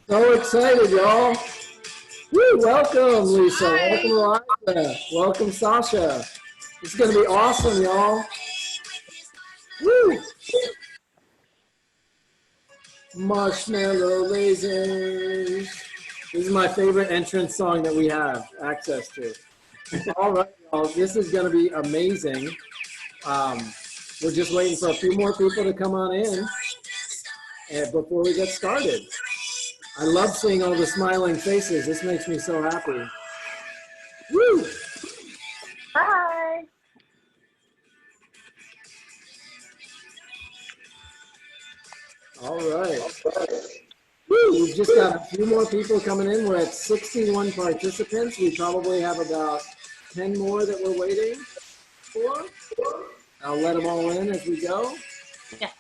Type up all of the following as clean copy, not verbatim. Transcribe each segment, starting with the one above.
So excited, y'all. Woo, welcome, Lisa. Welcome, Eliza. Welcome, Sasha. It's going to be awesome, y'all. Woo. Marshmallow lasers. This is my favorite entrance song that we have access to. All right, y'all. This is going to be amazing. We're just waiting for a few more people to come on in before we get started. I love seeing all the smiling faces. This makes me so happy. Woo! Hi. All right. Woo! We've just got a few more people coming in. We're at 61 participants. We probably have about 10 more that we're waiting for. I'll let them all in as we go. Yeah.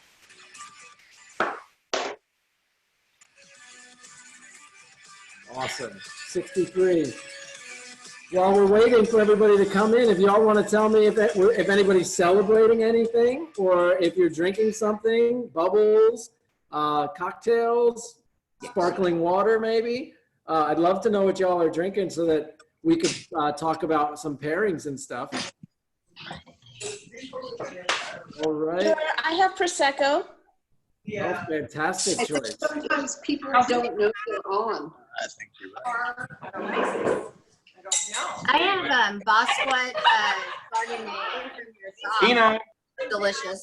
Awesome. 63. While we're waiting for everybody to come in, if y'all want to tell me if anybody's celebrating anything or if you're drinking something, bubbles, cocktails, sparkling water maybe. I'd love to know what y'all are drinking so that we could talk about some pairings and stuff. All right. I have Prosecco. Yeah. Oh, fantastic choice. Sometimes people don't know they're on. I think you're right. I don't know. I have Bosquet Chardonnay from your shop. Delicious.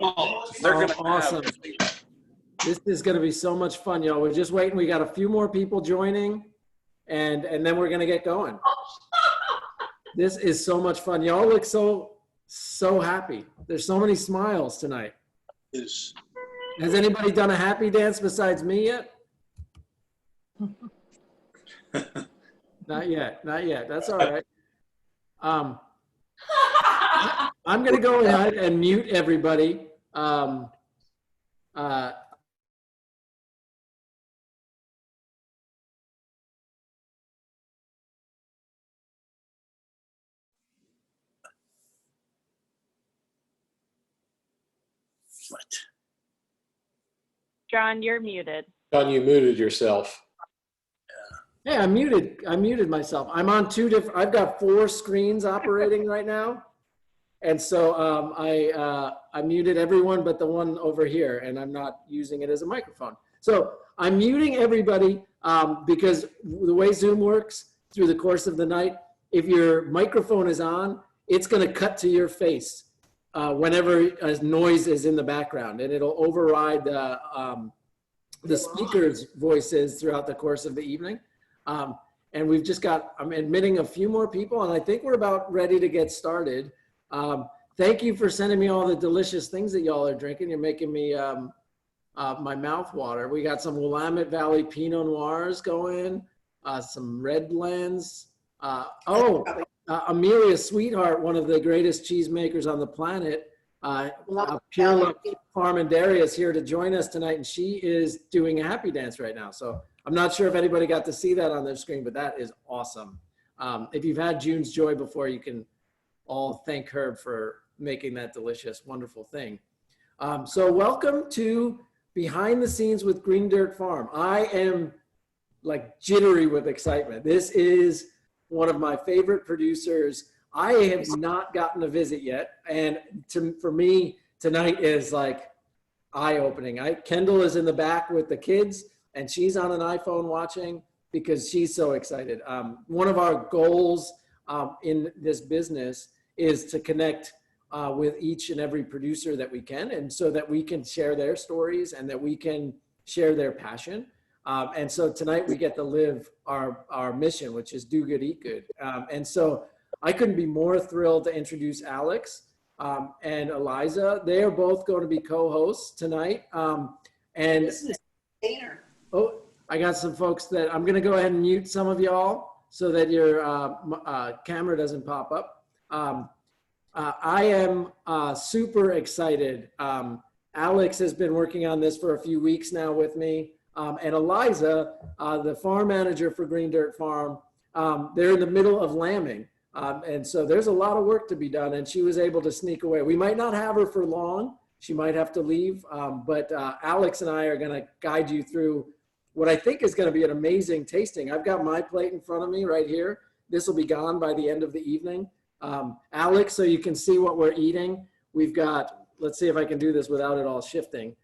Oh, they're gonna awesome. This is going to be so much fun, y'all. We're just waiting. We got a few more people joining, and then we're going to get going. This is so much fun. Y'all look so happy. There's so many smiles tonight. Is Has anybody done a happy dance besides me yet? Not yet. Not yet. That's all right. I'm going to go ahead and mute everybody. what? John, you're muted. John, you muted yourself. Hey, I muted myself. I'm on I've got 4 screens operating right now. And so I muted everyone but the one over here, and I'm not using it as a microphone. So I'm muting everybody because the way Zoom works through the course of the night, if your microphone is on, it's going to cut to your face whenever a noise is in the background, and it'll override the speakers' voices throughout the course of the evening. And we've just I'm admitting a few more people, and I think we're about ready to get started. Thank you for sending me all the delicious things that y'all are drinking. You're making me my mouth water. We got some Willamette Valley Pinot Noirs going, some Redlands. Amelia Sweetheart, one of the greatest cheesemakers on the planet, Pure Luck Farm and Dairy is here to join us tonight, and she is doing a happy dance right now. So I'm not sure if anybody got to see that on their screen, but that is awesome. If you've had June's Joy before, you can all thank her for making that delicious, wonderful thing. So welcome to Behind the Scenes with Green Dirt Farm. I am like jittery with excitement. This is one of my favorite producers. I have not gotten a visit yet. And for me, tonight is like eye-opening. Kendall is in the back with the kids, and she's on an iPhone watching because she's so excited. One of our goals in this business is to connect with each and every producer that we can, and so that we can share their stories and that we can share their passion. And so tonight we get to live our mission, which is do good, eat good. And so I couldn't be more thrilled to introduce Alix and Eliza. They are both going to be co-hosts tonight. And oh, I got some folks that I'm going to go ahead and mute some of y'all so that your camera doesn't pop up. I am super excited. Alix has been working on this for a few weeks now with me. And Eliza, the farm manager for Green Dirt Farm, they're in the middle of lambing. And so there's a lot of work to be done, and she was able to sneak away. We might not have her for long. She might have to leave, but Alix and I are going to guide you through what I think is going to be an amazing tasting. I've got my plate in front of me right here. This will be gone by the end of the evening. Alix, so you can see what we're eating. We've got, let's see if I can do this without it all shifting.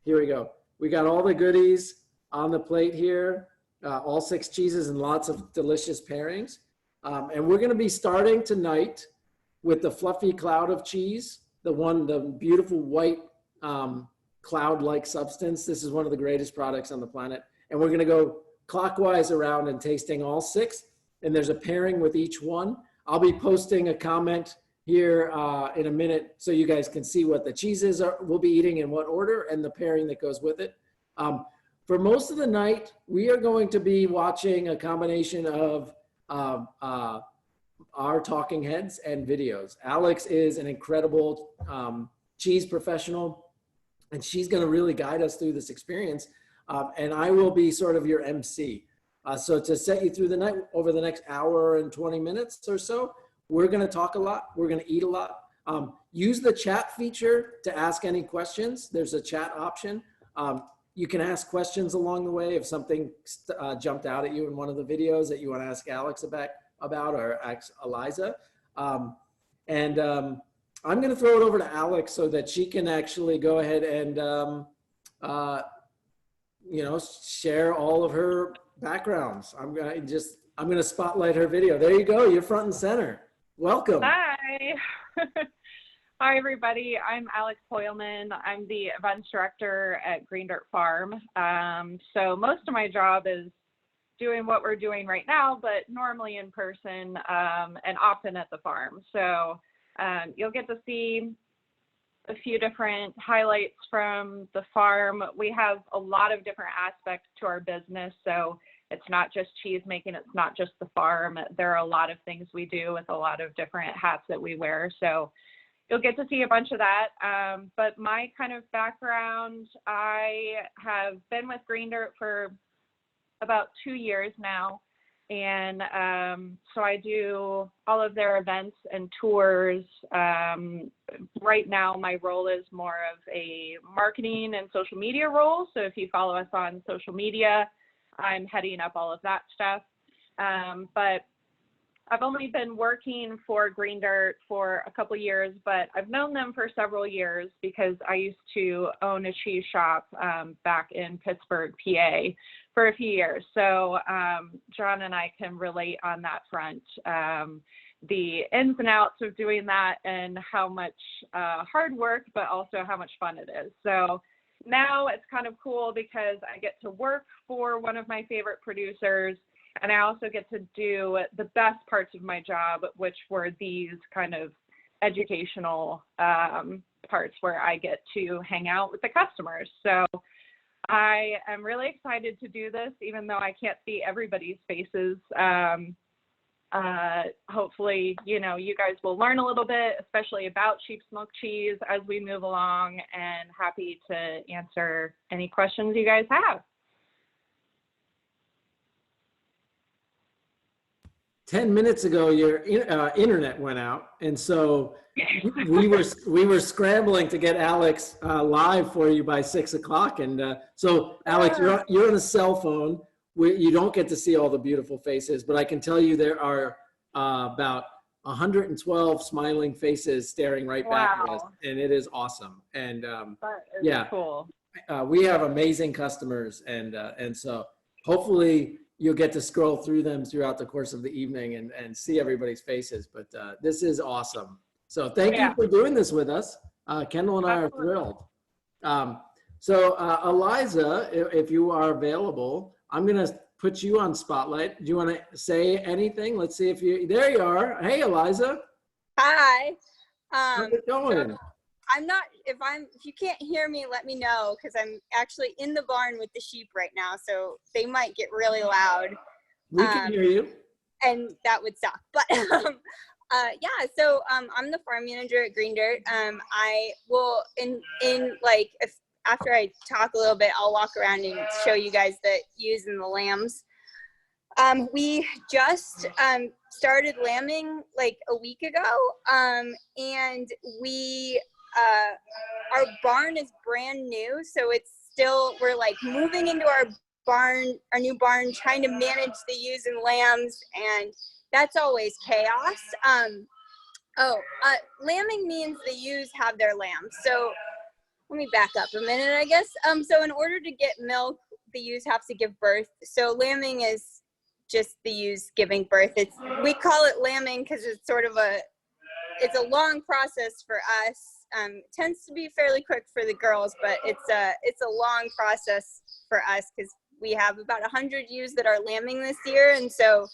Here we go. We got all the goodies on the plate here, all 6 cheeses and lots of delicious pairings. And we're going to be starting tonight with the fluffy cloud of cheese, the beautiful white cloud-like substance. This is one of the greatest products on the planet. And we're going to go clockwise around and tasting all 6. And there's a pairing with each one. I'll be posting a comment here in a minute so you guys can see what the cheeses we'll be eating in what order and the pairing that goes with it. For most of the night, we are going to be watching a combination of our talking heads and videos. Alix is an incredible cheese professional, and she's going to really guide us through this experience. And I will be sort of your MC. So to set you through the night over the next hour and 20 minutes or so, we're going to talk a lot. We're going to eat a lot. Use the chat feature to ask any questions. There's a chat option. You can ask questions along the way if something jumped out at you in one of the videos that you want to ask Alix about or ask Eliza. I'm going to throw it over to Alix so that she can actually go ahead and share all of her backgrounds. I'm going to spotlight her video. There you go. You're front and center. Welcome. Hi. Hi, everybody. I'm Alix Hoyleman. I'm the events director at Green Dirt Farm. So most of my job is doing what we're doing right now, but normally in person and often at the farm. So you'll get to see a few different highlights from the farm. We have a lot of different aspects to our business. So it's not just cheese making, it's not just the farm. There are a lot of things we do with a lot of different hats that we wear. So you'll get to see a bunch of that. But my kind of background, I have been with Green Dirt for about 2 years now. And so I do all of their events and tours. Right now, my role is more of a marketing and social media role. So if you follow us on social media, I'm heading up all of that stuff. But I've only been working for Green Dirt for a couple years, but I've known them for several years because I used to own a cheese shop back in Pittsburgh, PA for a few years. So John and I can relate on that front. The ins and outs of doing that and how much hard work, but also how much fun it is. So now it's kind of cool because I get to work for one of my favorite producers, and I also get to do the best parts of my job, which were these kind of educational parts where I get to hang out with the customers. So I am really excited to do this, even though I can't see everybody's faces. Hopefully, you guys will learn a little bit, especially about sheep's milk cheese as we move along, and happy to answer any questions you guys have. 10 minutes ago, your internet went out, and so we were scrambling to get Alix live for you by 6 o'clock. And so, Alix, you're on a cell phone. You don't get to see all the beautiful faces, but I can tell you there are about 112 smiling faces staring right back at us, and it is awesome. And Cool. We have amazing customers, and so hopefully you'll get to scroll through them throughout the course of the evening and see everybody's faces. But this is awesome. So thank you for doing this with us. Kendall and I are thrilled. So Eliza, if you are available, I'm going to put you on spotlight. Do you want to say anything? Let's see if there you are. Hey, Eliza. Hi. How's it going? So if you can't hear me, let me know, because I'm actually in the barn with the sheep right now, so they might get really loud. We can hear you. And that would suck. But so I'm the farm manager at Green Dirt. I will after I talk a little bit, I'll walk around and show you guys the ewes and the lambs. We just started lambing like a week ago, and we our barn is brand new, so it's still, we're like moving into our new barn, trying to manage the ewes and lambs, and that's always chaos. Lambing means the ewes have their lambs. So let me back up a minute, I guess. So in order to get milk, the ewes have to give birth. So lambing is just the ewes giving birth. We call it lambing because it's sort of it's a long process for us. It tends to be fairly quick for the girls, but it's a long process for us because we have about 100 ewes that are lambing this year, and so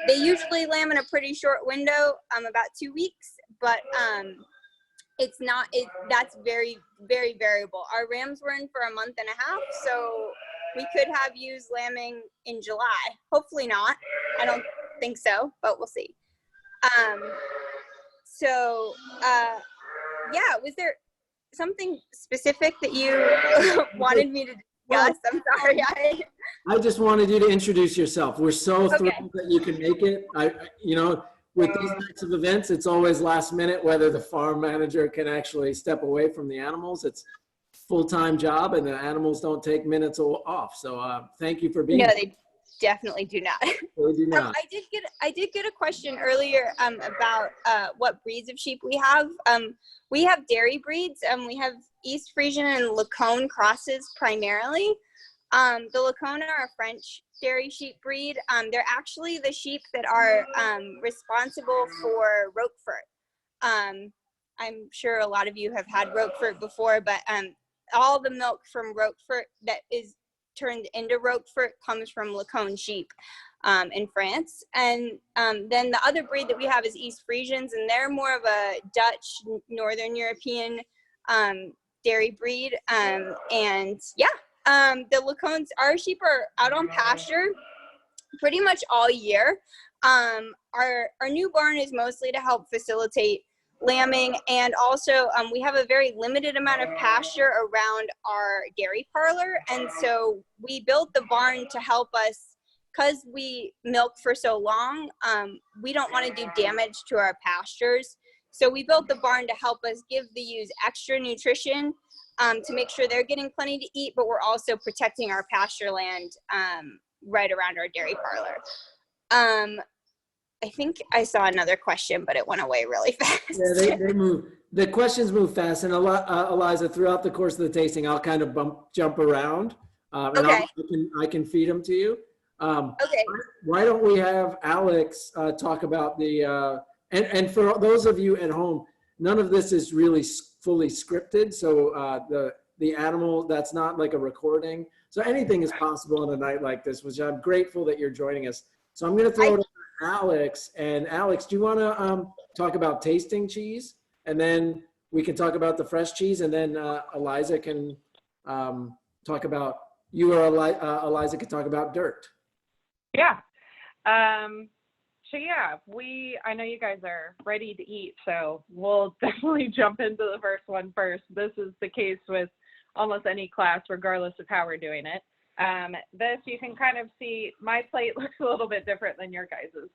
they usually lamb in a pretty short window, about 2 weeks, but that's very, very variable. Our rams were in for a month and a half, so we could have ewes lambing in July. Hopefully not. I don't think so, but we'll see. Yeah, was there something specific that you wanted me to discuss? I'm sorry. I just wanted you to introduce yourself. We're so thrilled that you can make it. With these types of events, it's always last minute whether the farm manager can actually step away from the animals. It's a full-time job, and the animals don't take minutes off. So thank you for being here. No, they definitely do not. They do not. I did get a question earlier about what breeds of sheep we have. We have dairy breeds. We have East Frisian and Lacone crosses primarily. The Lacone are a French dairy sheep breed. They're actually the sheep that are responsible for Roquefort. I'm sure a lot of you have had Roquefort before, but all the milk from Roquefort that is turned into Roquefort comes from Lacone sheep in France. And then the other breed that we have is East Frisians, and they're more of a Dutch, Northern European dairy breed. The Lacones, our sheep are out on pasture pretty much all year. Our new barn is mostly to help facilitate lambing, and also we have a very limited amount of pasture around our dairy parlor, and so we built the barn to help us, because we milk for so long. We don't want to do damage to our pastures, so we built the barn to help us give the ewes extra nutrition, to make sure they're getting plenty to eat, but we're also protecting our pasture land right around our dairy parlor. I think I saw another question, but it went away really fast. Yeah, they move. The questions move fast, and Eliza, throughout the course of the tasting, I'll kind of jump around, and Okay. I can feed them to you. Okay. Why don't we have Alix talk about the and for those of you at home, none of this is really fully scripted, so the animal, that's not like a recording, so anything is possible on a night like this, which I'm grateful that you're joining us. So I'm going to throw it to Alix. And Alix, do you want to talk about tasting cheese, and then we can talk about the fresh cheese, and then Eliza can talk about, Eliza can talk about dirt. Yeah. So yeah, I know you guys are ready to eat, so we'll definitely jump into the first one first. This is the case with almost any class, regardless of how we're doing it. This, you can kind of see, my plate looks a little bit different than your guys's.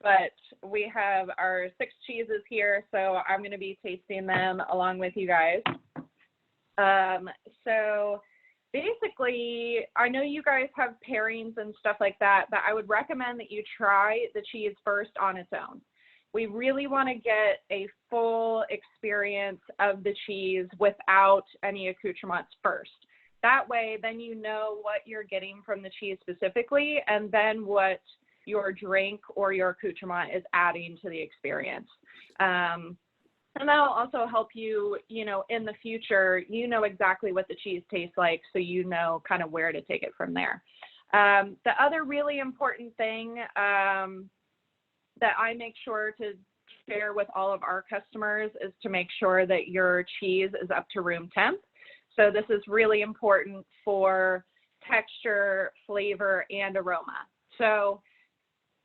But we have our 6 cheeses here, so I'm going to be tasting them along with you guys. So basically, I know you guys have pairings and stuff like that, but I would recommend that you try the cheese first on its own. We really want to get a full experience of the cheese without any accoutrements first. That way, then you know what you're getting from the cheese specifically, and then what your drink or your accoutrement is adding to the experience. And that'll also help you, in the future, exactly what the cheese tastes like, so you know kind of where to take it from there. The other really important thing that I make sure to share with all of our customers is to make sure that your cheese is up to room temp. So this is really important for texture, flavor, and aroma. So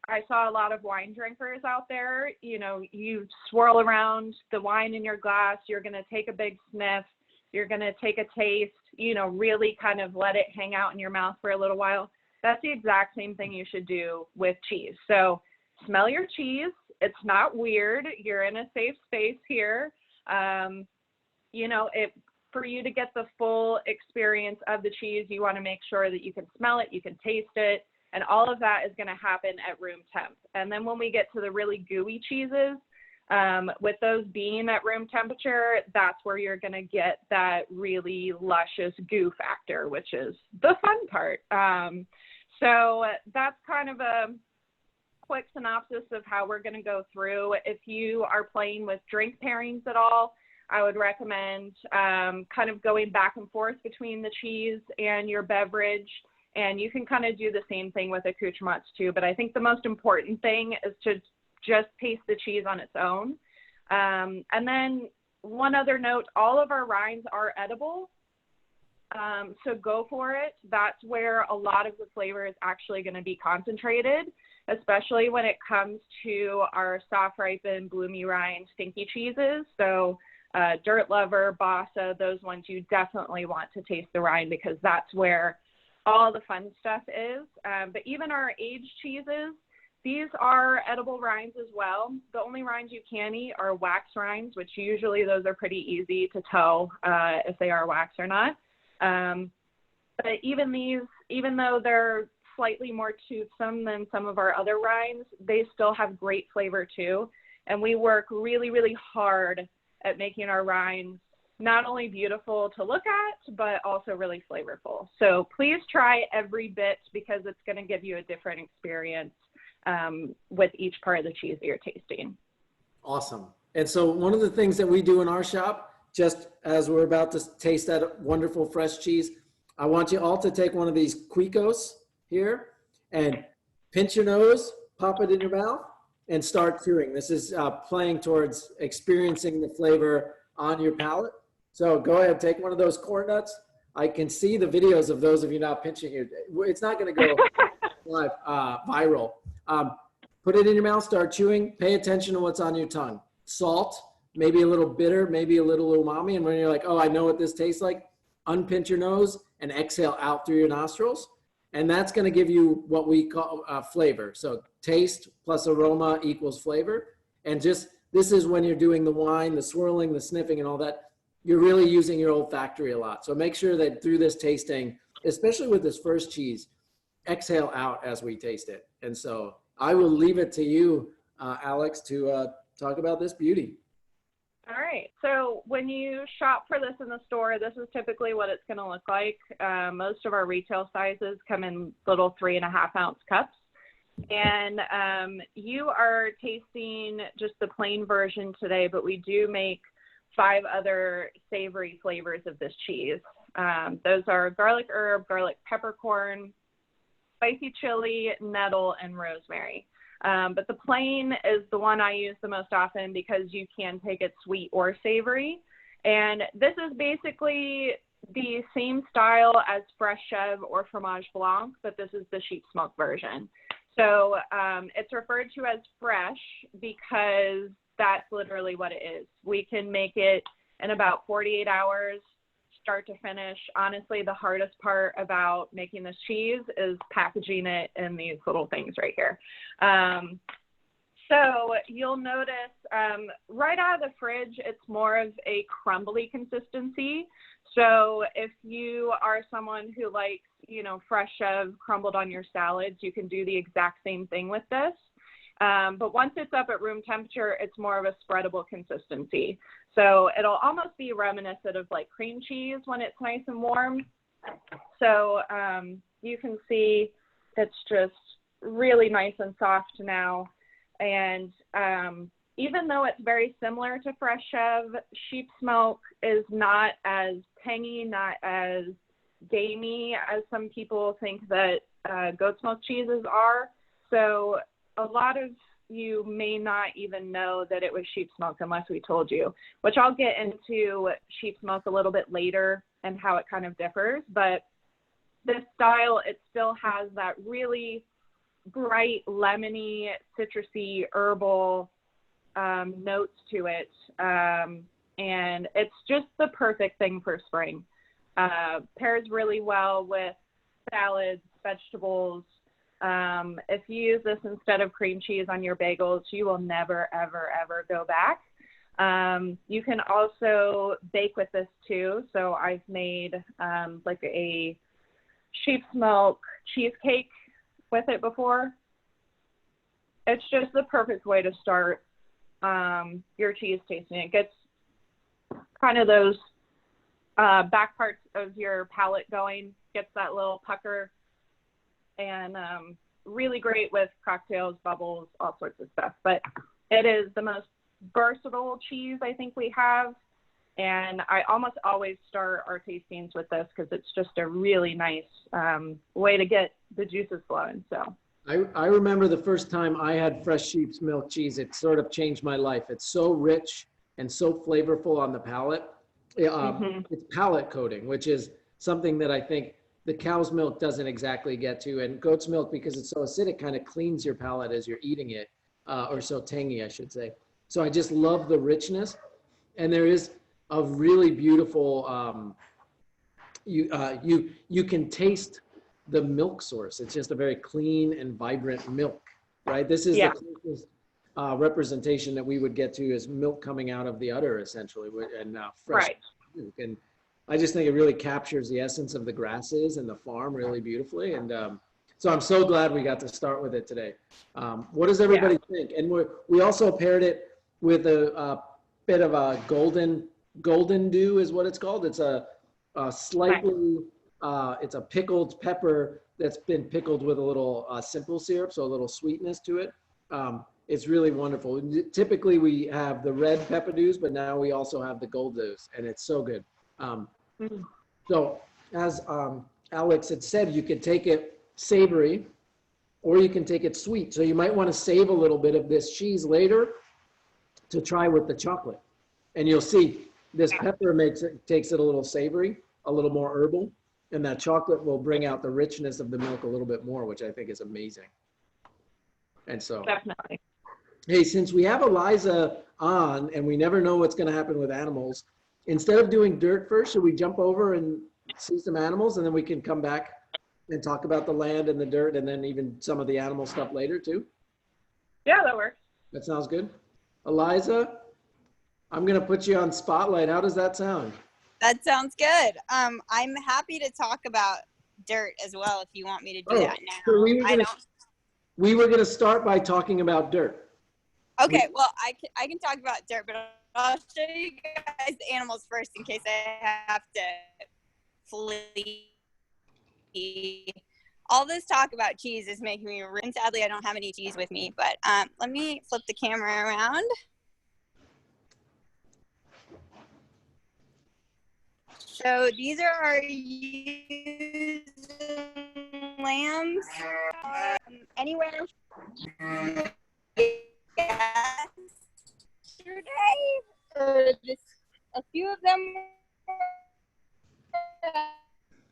I saw a lot of wine drinkers out there. You swirl around the wine in your glass, you're going to take a big sniff, you're going to take a taste, really kind of let it hang out in your mouth for a little while. that's the exact same thing you should do with cheese. So smell your cheese. It's not weird. You're in a safe space here. You know, for you to get the full experience of the cheese, you want to make sure that you can smell it, you can taste it, and all of that is going to happen at room temp. And then when we get to the really gooey cheeses, with those being at room temperature, that's where you're going to get that really luscious goo factor, which is the fun part. So that's kind of a quick synopsis of how we're going to go through. If you are playing with drink pairings at all, I would recommend kind of going back and forth between the cheese and your beverage. And you can kind of do the same thing with accoutrements too. But I think the most important thing is to just taste the cheese on its own. And then one other note, all of our rinds are edible. So go for it. That's where a lot of the flavor is actually going to be concentrated, especially when it comes to our soft ripened, bloomy rind, stinky cheeses. So Dirt Lover, Bossa, those ones you definitely want to taste the rind because that's where all the fun stuff is. But even our aged cheeses, these are edible rinds as well. The only rinds you can eat are wax rinds, which usually those are pretty easy to tell if they are wax or not. But even these, even though they're slightly more toothsome than some of our other rinds, they still have great flavor too. And we work really, really hard at making our rinds not only beautiful to look at, but also really flavorful. So please try every bit because it's going to give you a different experience with each part of the cheese that you're tasting. Awesome. And so one of the things that we do in our shop, just as we're about to taste that wonderful fresh cheese, I want you all to take one of these Cuicos here and pinch your nose, pop it in your mouth, and start chewing. This is playing towards experiencing the flavor on your palate. So go ahead, take one of those corn nuts. I can see the videos of those of you now pinching it. It's not going to go live, viral. Put it in your mouth, start chewing, pay attention to what's on your tongue. Salt, maybe a little bitter, maybe a little umami. And when you're like, oh, I know what this tastes like, unpinch your nose and exhale out through your nostrils. And that's going to give you what we call flavor. So taste plus aroma equals flavor. And just, this is when you're doing the wine, the swirling, the sniffing and all that, you're really using your olfactory a lot. So make sure that through this tasting, especially with this first cheese, exhale out as we taste it. And so I will leave it to you, Alix, to talk about this beauty. All right. So when you shop for this in the store, this is typically what it's going to look like. Most of our retail sizes come in little 3.5 ounce cups. And you are tasting just the plain version today, but we do make 5 other savory flavors of this cheese. Those are garlic herb, garlic peppercorn, spicy chili, nettle, and rosemary. But the plain is the one I use the most often because you can take it sweet or savory. And this is basically the same style as fresh chèvre or fromage blanc, but this is the sheep smoke version. So it's referred to as fresh because that's literally what it is. We can make it in about 48 hours, start to finish. Honestly, the hardest part about making this cheese is packaging it in these little things right here. So you'll notice right out of the fridge, it's more of a crumbly consistency. So if you are someone who likes, you know, fresh chèvre crumbled on your salads, you can do the exact same thing with this. But once it's up at room temperature, it's more of a spreadable consistency. So it'll almost be reminiscent of like cream cheese when it's nice and warm. So you can see it's just really nice and soft now. And even though it's very similar to fresh chèvre, sheep smoke is not as tangy, not as gamey as some people think that goat smoke cheeses are. So a lot of you may not even know that it was sheep smoke unless we told you, which I'll get into sheep smoke a little bit later and how it kind of differs. But this style, it still has that really bright, lemony, citrusy, herbal notes to it. And it's just the perfect thing for spring. Pairs really well with salads, vegetables. If you use this instead of cream cheese on your bagels, you will never, ever, ever go back. You can also bake with this too. So I've made like a sheep's milk cheesecake with it before. It's just the perfect way to start your cheese tasting. It gets kind of those back parts of your palate going, gets that little pucker, and really great with cocktails, bubbles, all sorts of stuff. But it is the most versatile cheese I think we have, and I almost always start our tastings with this because it's just a really nice way to get the juices flowing. So I remember the first time I had fresh sheep's milk cheese, it sort of changed my life. It's so rich and so flavorful on the palate. It's palate coating, which is something that I think the cow's milk doesn't exactly get to, and goat's milk, because it's so acidic, kind of cleans your palate as you're eating it, or so tangy, I should say. So I just love the richness, and there is a really beautiful, you can taste the milk source. It's just a very clean and vibrant milk, right? This is the closest representation that we would get to is milk coming out of the udder, essentially, and fresh milk. And I just think it really captures the essence of the grasses and the farm really beautifully. And so I'm so glad we got to start with it today. What does everybody think? And we also paired it with a bit of a golden dew is what it's called. It's a slightly, it's a pickled pepper that's been pickled with a little simple syrup, so a little sweetness to it. It's really wonderful. Typically we have the red pepper dews, but now we also have the gold dews, and it's so good. So as Alix had said, you could take it savory or you can take it sweet. So you might want to save a little bit of this cheese later to try with the chocolate. And you'll see this pepper takes it a little savory, a little more herbal, and that chocolate will bring out the richness of the milk a little bit more, which I think is amazing. And so definitely. Hey, since we have Eliza on and we never know what's going to happen with animals, instead of doing dirt first, should we jump over and see some animals, and then we can come back and talk about the land and the dirt, and then even some of the animal stuff later too? Yeah, that works. That sounds good. Eliza, I'm going to put you on spotlight. How does that sound? That sounds good. I'm happy to talk about dirt as well if you want me to do that now. So we were going to start by talking about dirt. Okay, well, I can talk about dirt, but I'll show you guys the animals first in case I have to flee. All this talk about cheese is making me, and sadly I don't have any cheese with me, but let me flip the camera around. So these are our ewes and lambs. Anywhere yesterday, just a few of them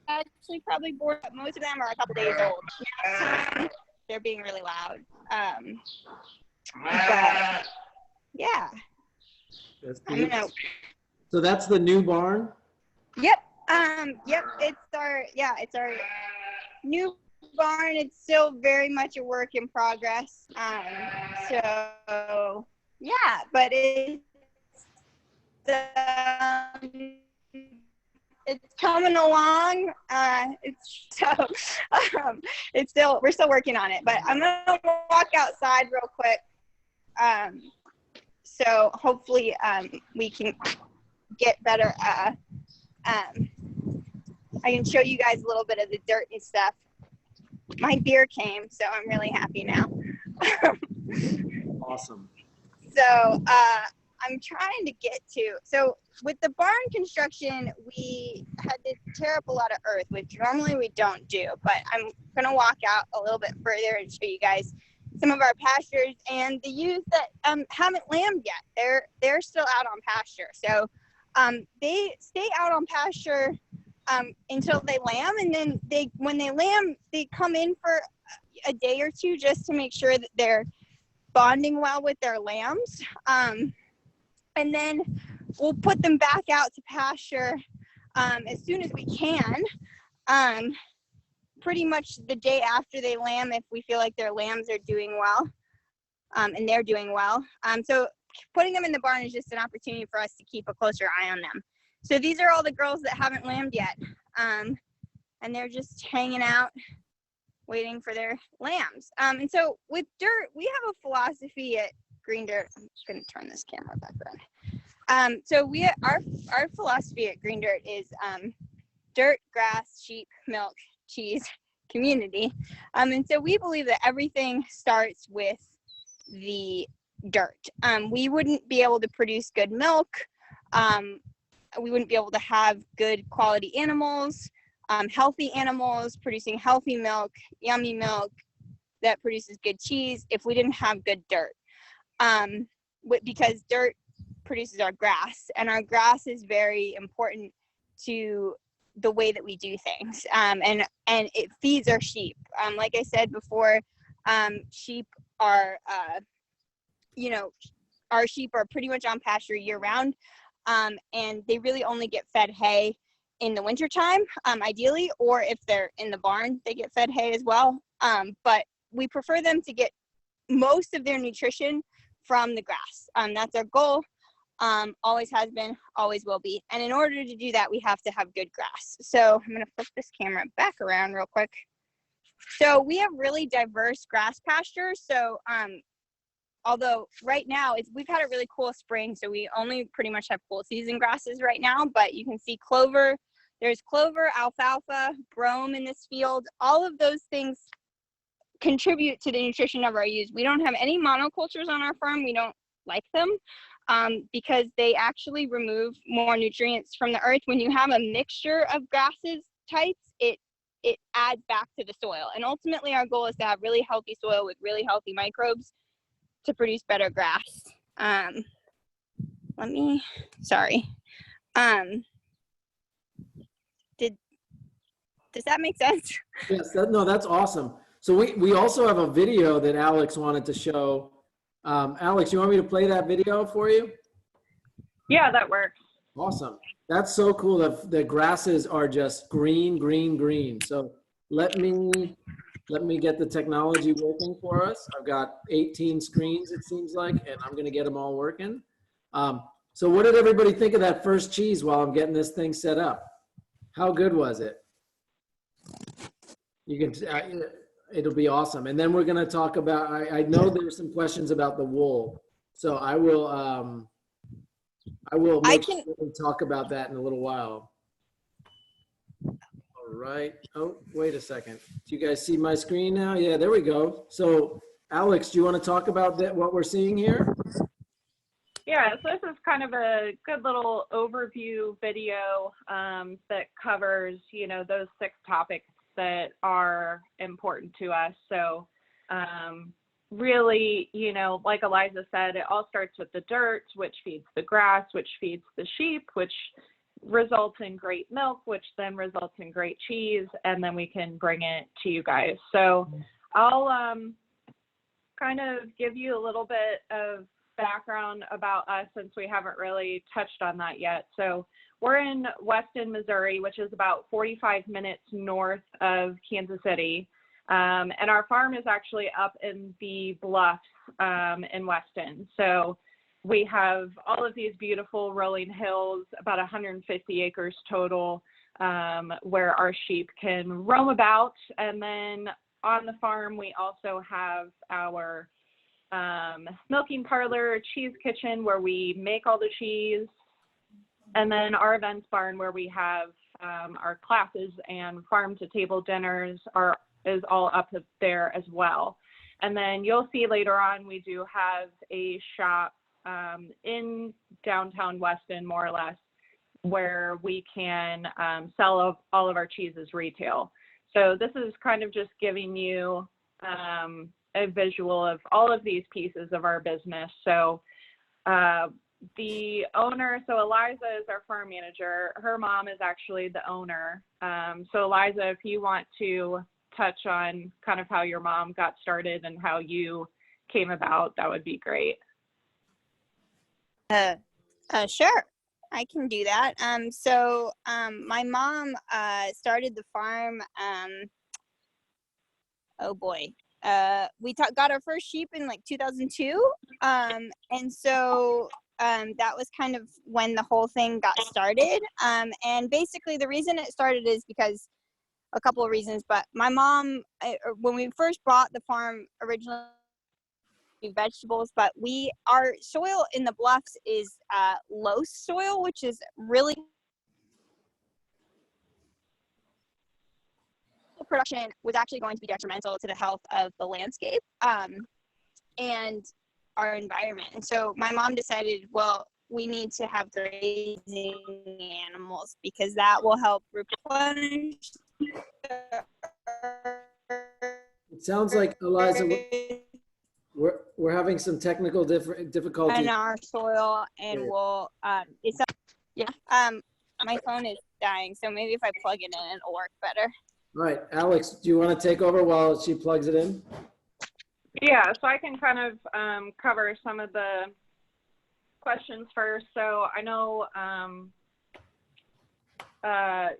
actually probably born. Most of them are a couple days old. They're being really loud. But yeah. That's beautiful. So that's the new barn? Yep. Yep. It's our new barn. It's still very much a work in progress. So yeah, but it's coming along. We're still working on it, but I'm gonna walk outside real quick. So hopefully we can get better. I can show you guys a little bit of the dirt and stuff. My beer came, so I'm really happy now. Awesome. So I'm trying to get to, so with the barn construction, we had to tear up a lot of earth, which normally we don't do, but I'm gonna walk out a little bit further and show you guys some of our pastures and the ewes that haven't lambed yet. They're still out on pasture. So they stay out on pasture until they lamb, and then when they lamb, they come in for a day or two just to make sure that they're bonding well with their lambs. And then we'll put them back out to pasture as soon as we can. pretty much the day after they lamb if we feel like their lambs are doing well, and they're doing well. So putting them in the barn is just an opportunity for us to keep a closer eye on them. So these are all the girls that haven't lambed yet, and they're just hanging out, waiting for their lambs. And so with dirt, we have a philosophy at Green Dirt. I'm just going to turn this camera back around. So our philosophy at Green Dirt is dirt, grass, sheep, milk, cheese, community. And so we believe that everything starts with the dirt. We wouldn't be able to produce good milk. We wouldn't be able to have good quality animals, healthy animals producing healthy milk, yummy milk that produces good cheese if we didn't have good dirt. Because dirt produces our grass, and our grass is very important to the way that we do things, and it feeds our sheep. Like I said before, sheep are, our sheep are pretty much on pasture year round, and they really only get fed hay in the wintertime, ideally, or if they're in the barn, they get fed hay as well. But we prefer them to get most of their nutrition from the grass. That's our goal. Always has been, always will be. And in order to do that, we have to have good grass. So I'm going to flip this camera back around real quick. So we have really diverse grass pastures. So although right now we've had a really cool spring, so we only pretty much have cool season grasses right now, but you can see clover. There's clover, alfalfa, brome in this field. All of those things contribute to the nutrition of our ewes. We don't have any monocultures on our farm. We don't like them because they actually remove more nutrients from the earth. When you have a mixture of grasses types, it adds back to the soil. And ultimately our goal is to have really healthy soil with really healthy microbes to produce better grass. Does that make sense? Yes, that's awesome. So we also have a video that Alix wanted to show. Alix, you want me to play that video for you? Yeah, that works. Awesome. That's so cool. The grasses are just green, green, green. So let me get the technology working for us. I've got 18 screens, it seems like, and I'm going to get them all working. So what did everybody think of that first cheese while I'm getting this thing set up? How good was it? You can, it'll be awesome. And then we're going to talk about, I know there's some questions about the wool. So I will talk about that in a little while. All right. Oh, wait a second. Do you guys see my screen now? Yeah, there we go. So Alix, do you want to talk about that, what we're seeing here? Yeah, so this is kind of a good little overview video that covers, those 6 topics that are important to us. So really, like Eliza said, it all starts with the dirt, which feeds the grass, which feeds the sheep, which results in great milk, which then results in great cheese, and then we can bring it to you guys. So I'll kind of give you a little bit of background about us since we haven't really touched on that yet. So we're in Weston, Missouri, which is about 45 minutes north of Kansas City. And our farm is actually up in the bluffs in Weston. So we have all of these beautiful rolling hills, about 150 acres total, where our sheep can roam about. And then on the farm, we also have our milking parlor, cheese kitchen, where we make all the cheese. And then our events barn, where we have our classes and farm to table dinners is all up there as well. And then you'll see later on, we do have a shop in downtown Weston, more or less, where we can sell all of our cheeses retail. So this is kind of just giving you a visual of all of these pieces of our business. So the owner, so Eliza is our farm manager. Her mom is actually the owner. So Eliza, if you want to touch on kind of how your mom got started and how you came about, that would be great. Sure, I can do that. So my mom started the farm oh boy, we got our first sheep in like 2002. And so that was kind of when the whole thing got started. And basically the reason it started is because a couple of reasons, but my mom, when we first bought the farm originally, vegetables, but our soil in the bluffs is low soil, which is really production was actually going to be detrimental to the health of the landscape and our environment. And so my mom decided, well, we need to have grazing animals because that will help replenish the It sounds like, Eliza, we're having some technical difficulties. in our soil, and we'll my phone is dying, so maybe if I plug it in, it'll work better. All right, Alex, do you want to take over while she plugs it in? Yeah, so I can kind of cover some of the questions first. So I know,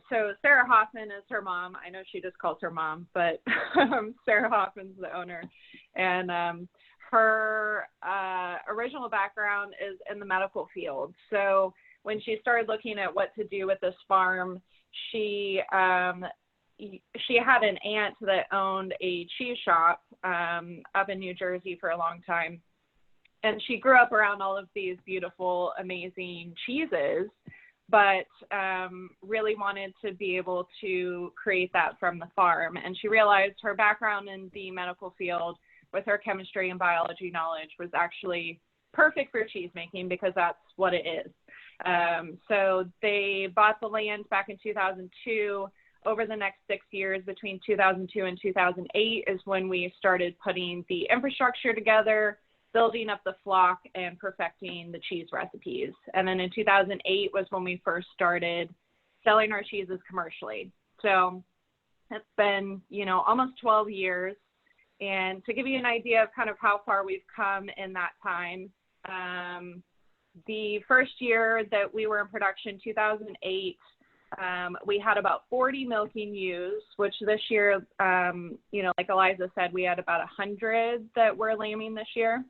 so Sarah Hoffman is her mom. I know she just calls her mom, but Sarah Hoffman's the owner. And her original background is in the medical field. So when she started looking at what to do with this farm, she had an aunt that owned a cheese shop up in New Jersey for a long time. And she grew up around all of these beautiful, amazing cheeses, but really wanted to be able to create that from the farm. And she realized her background in the medical field with her chemistry and biology knowledge was actually perfect for cheese making because that's what it is. So they bought the land back in 2002. Over the next 6 years, between 2002 and 2008 is when we started putting the infrastructure together, building up the flock, and perfecting the cheese recipes. And then in 2008 was when we first started selling our cheeses commercially. So it's been, almost 12 years. And to give you an idea of kind of how far we've come in that time, the first year that we were in production, 2008, we had about 40 milking ewes, which this year, like Eliza said, we had about 100 that were lambing this year.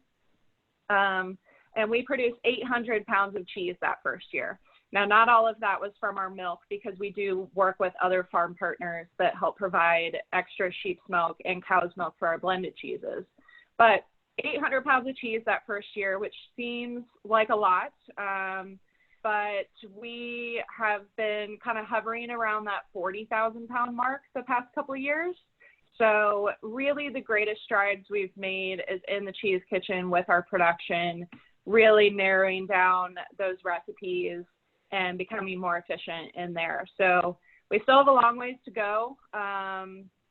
And we produced 800 pounds of cheese that first year. Now, not all of that was from our milk because we do work with other farm partners that help provide extra sheep's milk and cow's milk for our blended cheeses. But 800 pounds of cheese that first year, which seems like a lot, but we have been kind of hovering around that 40,000 pound mark the past couple of years. So really the greatest strides we've made is in the cheese kitchen with our production, really narrowing down those recipes and becoming more efficient in there. So we still have a long ways to go,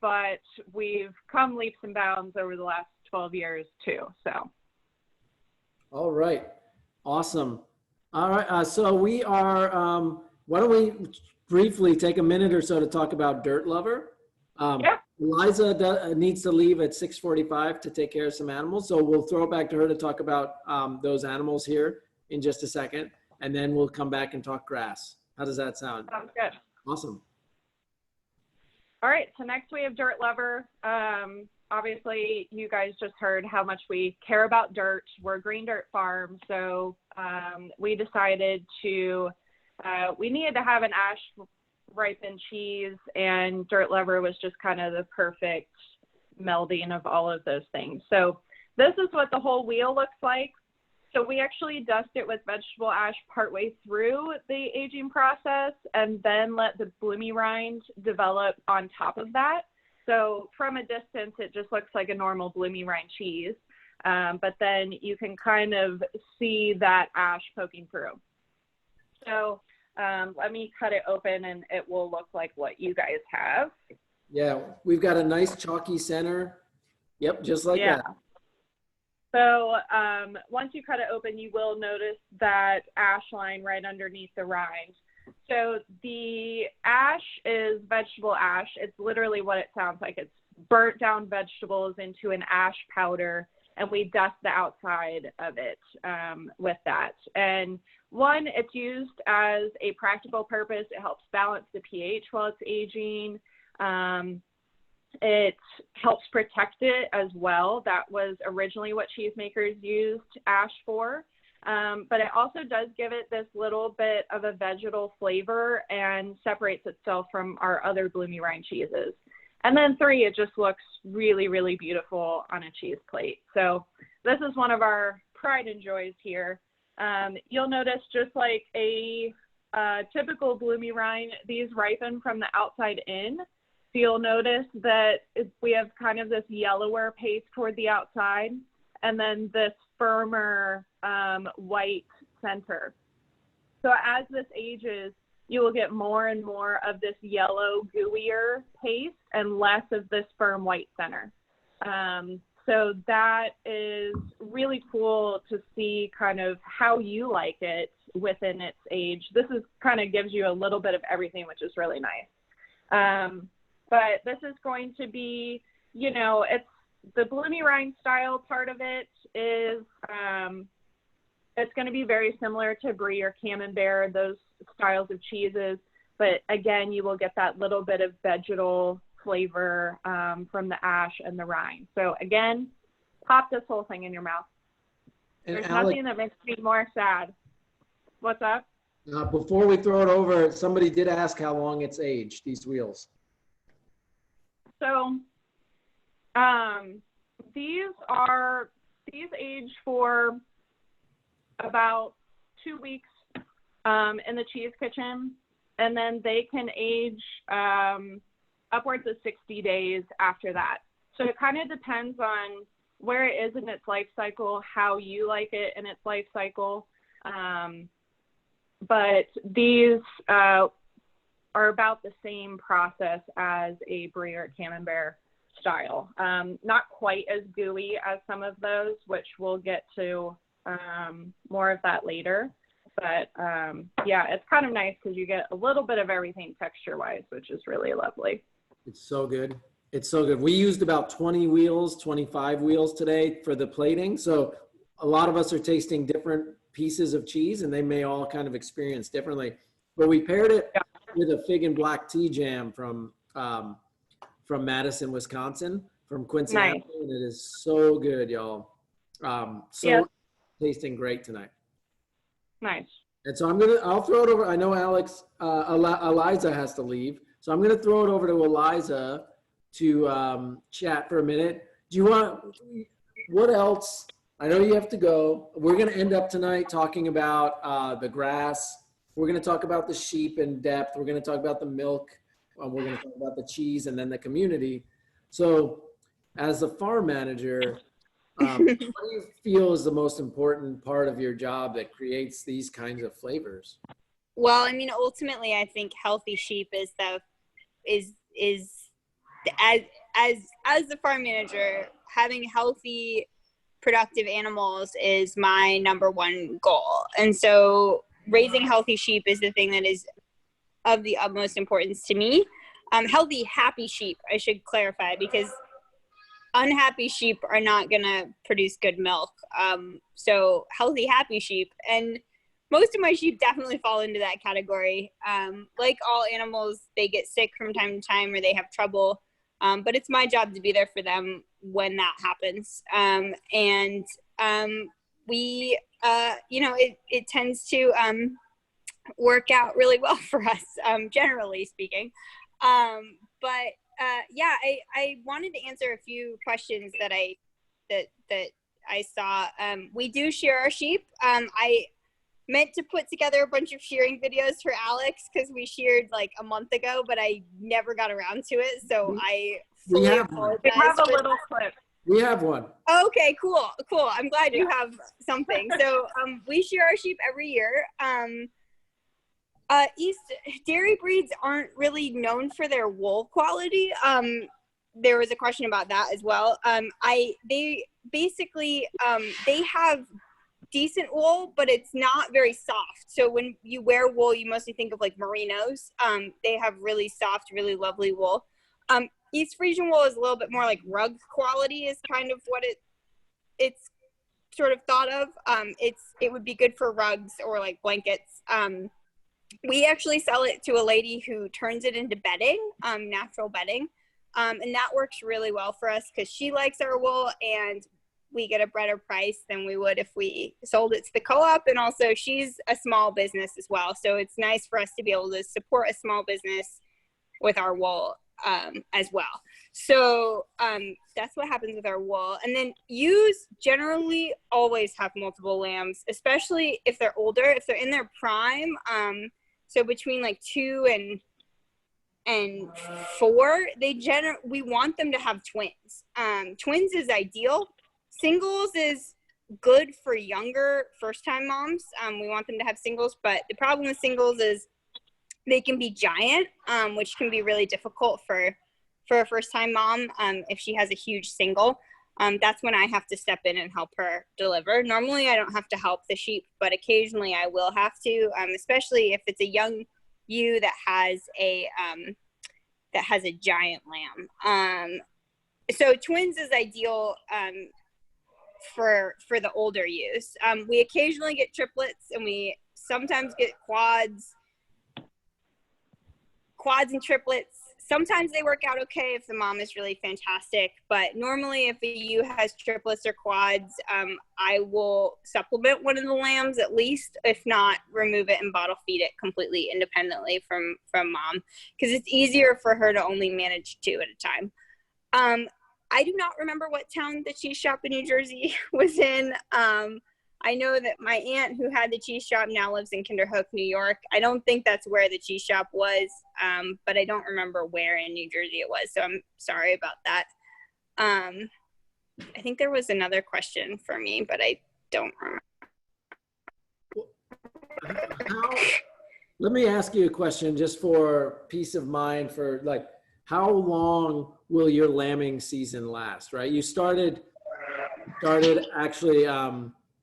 but we've come leaps and bounds over the last 12 years too, so. All right, awesome. All right, so we are, why don't we briefly take a minute or so to talk about Dirt Lover? Yeah. Eliza needs to leave at 6:45 to take care of some animals, so we'll throw it back to her to talk about those animals here in just a second, and then we'll come back and talk grass. How does that sound? Sounds good. Awesome. All right, so next we have Dirt Lover. Obviously, you guys just heard how much we care about dirt. We're a green dirt farm, so we decided we needed to have an ash ripened cheese, and Dirt Lover was just kind of the perfect melding of all of those things. So this is what the whole wheel looks like. So we actually dust it with vegetable ash partway through the aging process and then let the bloomy rind develop on top of that. So from a distance, it just looks like a normal bloomy rind cheese. But then you can kind of see that ash poking through. So let me cut it open and it will look like what you guys have. Yeah, we've got a nice chalky center. Yep, just like that. So once you cut it open, you will notice that ash line right underneath the rind. So the ash is vegetable ash. It's literally what it sounds like. It's burnt down vegetables into an ash powder, and we dust the outside of it with that. And one, it's used as a practical purpose. It helps balance the pH while it's aging. It helps protect it as well. That was originally what cheesemakers used ash for. But it also does give it this little bit of a vegetal flavor and separates itself from our other bloomy rind cheeses. And then 3, it just looks really, really beautiful on a cheese plate. So this is one of our pride and joys here. You'll notice, just like a typical bloomy rind, these ripen from the outside in. So you'll notice that we have kind of this yellower paste toward the outside, and then this firmer white center. So as this ages, you will get more and more of this yellow, gooier paste and less of this firm white center. So that is really cool to see kind of how you like it within its age. This is kind of gives you a little bit of everything, which is really nice. But this is going to be, you know, it's the bloomy rind style part of it is, it's going to be very similar to brie or camembert, those styles of cheeses. But again, you will get that little bit of vegetal flavor from the ash and the rind. So again, pop this whole thing in your mouth. And There's Alix, nothing that makes me more sad. What's up? before we throw it over, somebody did ask how long it's aged, these wheels. So these age for about 2 weeks in the cheese kitchen, and then they can age upwards of 60 days after that. So it kind of depends on where it is in its life cycle, how you like it in its life cycle. But these are about the same process as a brie or camembert style. Not quite as gooey as some of those, which we'll get to more of that later. But yeah, it's kind of nice because you get a little bit of everything texture-wise, which is really lovely. It's so good. It's so good. We used about 20 wheels, 25 wheels today for the plating. So a lot of us are tasting different pieces of cheese, and they may all kind of experience differently. But we paired it with a fig and black tea jam from Madison, Wisconsin, from Quincy, Nice. and it is so good, y'all. Tasting great tonight. Nice. And so I'll throw it over. I know Alix, Eliza has to leave. So I'm going to throw it over to Eliza to chat for a minute. What else? I know you have to go. We're going to end up tonight talking about the grass. We're going to talk about the sheep in depth. We're going to talk about the milk. We're going to talk about the cheese and then the community. So as a farm manager, what do you feel is the most important part of your job that creates these kinds of flavors? Well, I mean, ultimately, I think healthy sheep is as the farm manager, having healthy, productive animals is my number one goal. And so raising healthy sheep is the thing that is of the utmost importance to me. Healthy, happy sheep, I should clarify, because unhappy sheep are not going to produce good milk. So healthy, happy sheep. And most of my sheep definitely fall into that category. Like all animals, they get sick from time to time or they have trouble. But it's my job to be there for them when that happens. We, it tends to work out really well for us, generally speaking. I wanted to answer a few questions that I saw. We do shear our sheep. I meant to put together a bunch of shearing videos for Alix because we sheared like a month ago, but I never got around to it. So I fully apologize. We have a little clip. We have one. Okay, cool. I'm glad you have something. So we shear our sheep every year. East dairy breeds aren't really known for their wool quality. There was a question about that as well. They have decent wool, but it's not very soft. So when you wear wool, you mostly think of like merinos. They have really soft, really lovely wool. East Frisian wool is a little bit more like rug quality is kind of what it's sort of thought of. It would be good for rugs or like blankets. We actually sell it to a lady who turns it into bedding, natural bedding. And that works really well for us because she likes our wool and we get a better price than we would if we sold it to the co-op. And also she's a small business as well. So it's nice for us to be able to support a small business with our wool as well. So that's what happens with our wool. And then ewes generally always have multiple lambs, especially if they're older, if they're in their prime. So between like 2 and 4, we want them to have twins. Twins is ideal. Singles is good for younger first-time moms. We want them to have singles, but the problem with singles is they can be giant, which can be really difficult for a first-time mom if she has a huge single. That's when I have to step in and help her deliver. Normally, I don't have to help the sheep, but occasionally I will have to, especially if it's a young ewe that has a giant lamb. So twins is ideal for the older ewes. We occasionally get triplets, and we sometimes get quads and triplets. Sometimes they work out okay if the mom is really fantastic, but normally if a ewe has triplets or quads, I will supplement one of the lambs at least, if not remove it and bottle feed it completely independently from mom, because it's easier for her to only manage 2 at a time. I do not remember what town the cheese shop in New Jersey was in. I know that my aunt who had the cheese shop now lives in Kinderhook, New York. I don't think that's where the cheese shop was, but I don't remember where in New Jersey it was, so I'm sorry about that. I think there was another question for me, but I don't remember. Let me ask you a question just for peace of mind, for like, how long will your lambing season last, right? You started actually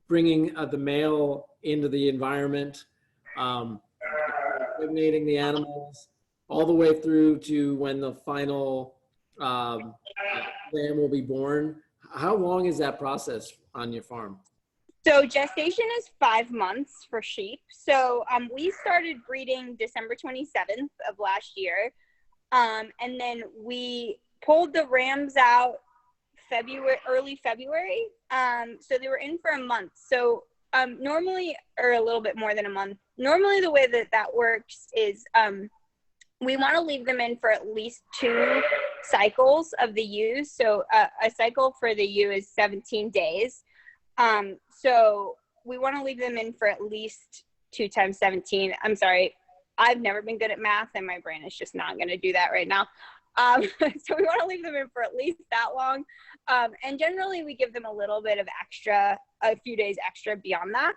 bringing the male into the environment, impregnating the animals, all the way through to when the final lamb will be born. How long is that process on your farm? So gestation is 5 months for sheep. So we started breeding December 27th of last year. And then we pulled the rams out early February. So they were in for a month. So normally, or a little bit more than a month, normally the way that works is we want to leave them in for at least 2 cycles of the ewes. So a cycle for the ewe is 17 days. So we want to leave them in for at least 2 times 17. I'm sorry, I've never been good at math and my brain is just not going to do that right now. So we want to leave them in for at least that long. And generally we give them a little bit of extra, a few days extra beyond that.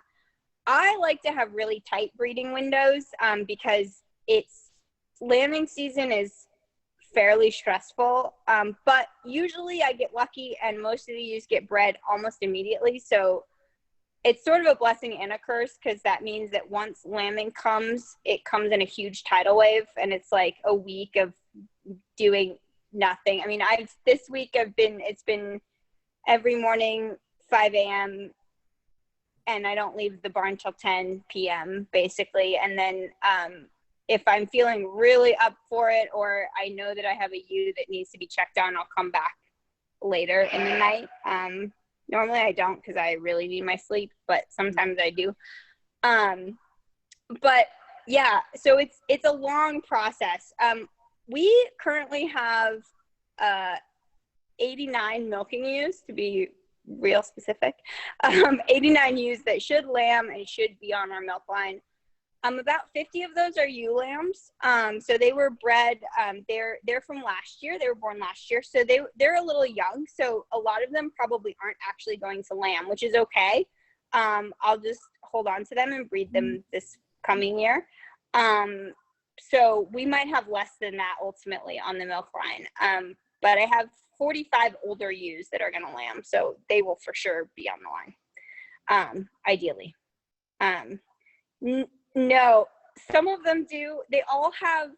I like to have really tight breeding windows because lambing season is fairly stressful. But usually I get lucky and most of the ewes get bred almost immediately. So it's sort of a blessing and a curse, because that means that once lambing comes, it comes in a huge tidal wave, and it's like a week of doing nothing. I mean, this week it's been every morning 5 a.m. and I don't leave the barn till 10 p.m. basically. And then if I'm feeling really up for it, or I know that I have a ewe that needs to be checked on, I'll come back later in the night. Normally I don't, because I really need my sleep, but sometimes I do. But yeah, so it's a long process. We currently have 89 milking ewes, to be real specific. 89 ewes that should lamb and should be on our milk line. About 50 of those are ewe lambs. So they were bred, they're from last year. They were born last year. So they're a little young. So a lot of them probably aren't actually going to lamb, which is okay. I'll just hold on to them and breed them this coming year. So we might have less than that ultimately on the milk line. But I have 45 older ewes that are going to lamb. So they will for sure be on the line, ideally. No, some of them do. They all have,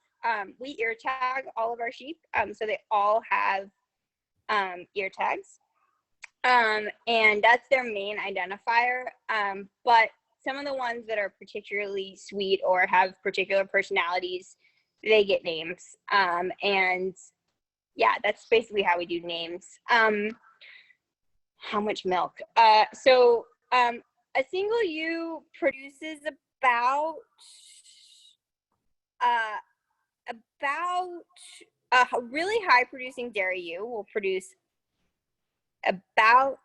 we ear tag all of our sheep. So they all have ear tags. And that's their main identifier. But some of the ones that are particularly sweet or have particular personalities, they get names. And yeah, that's basically how we do names. How much milk? So a single ewe produces about a really high producing dairy ewe will produce about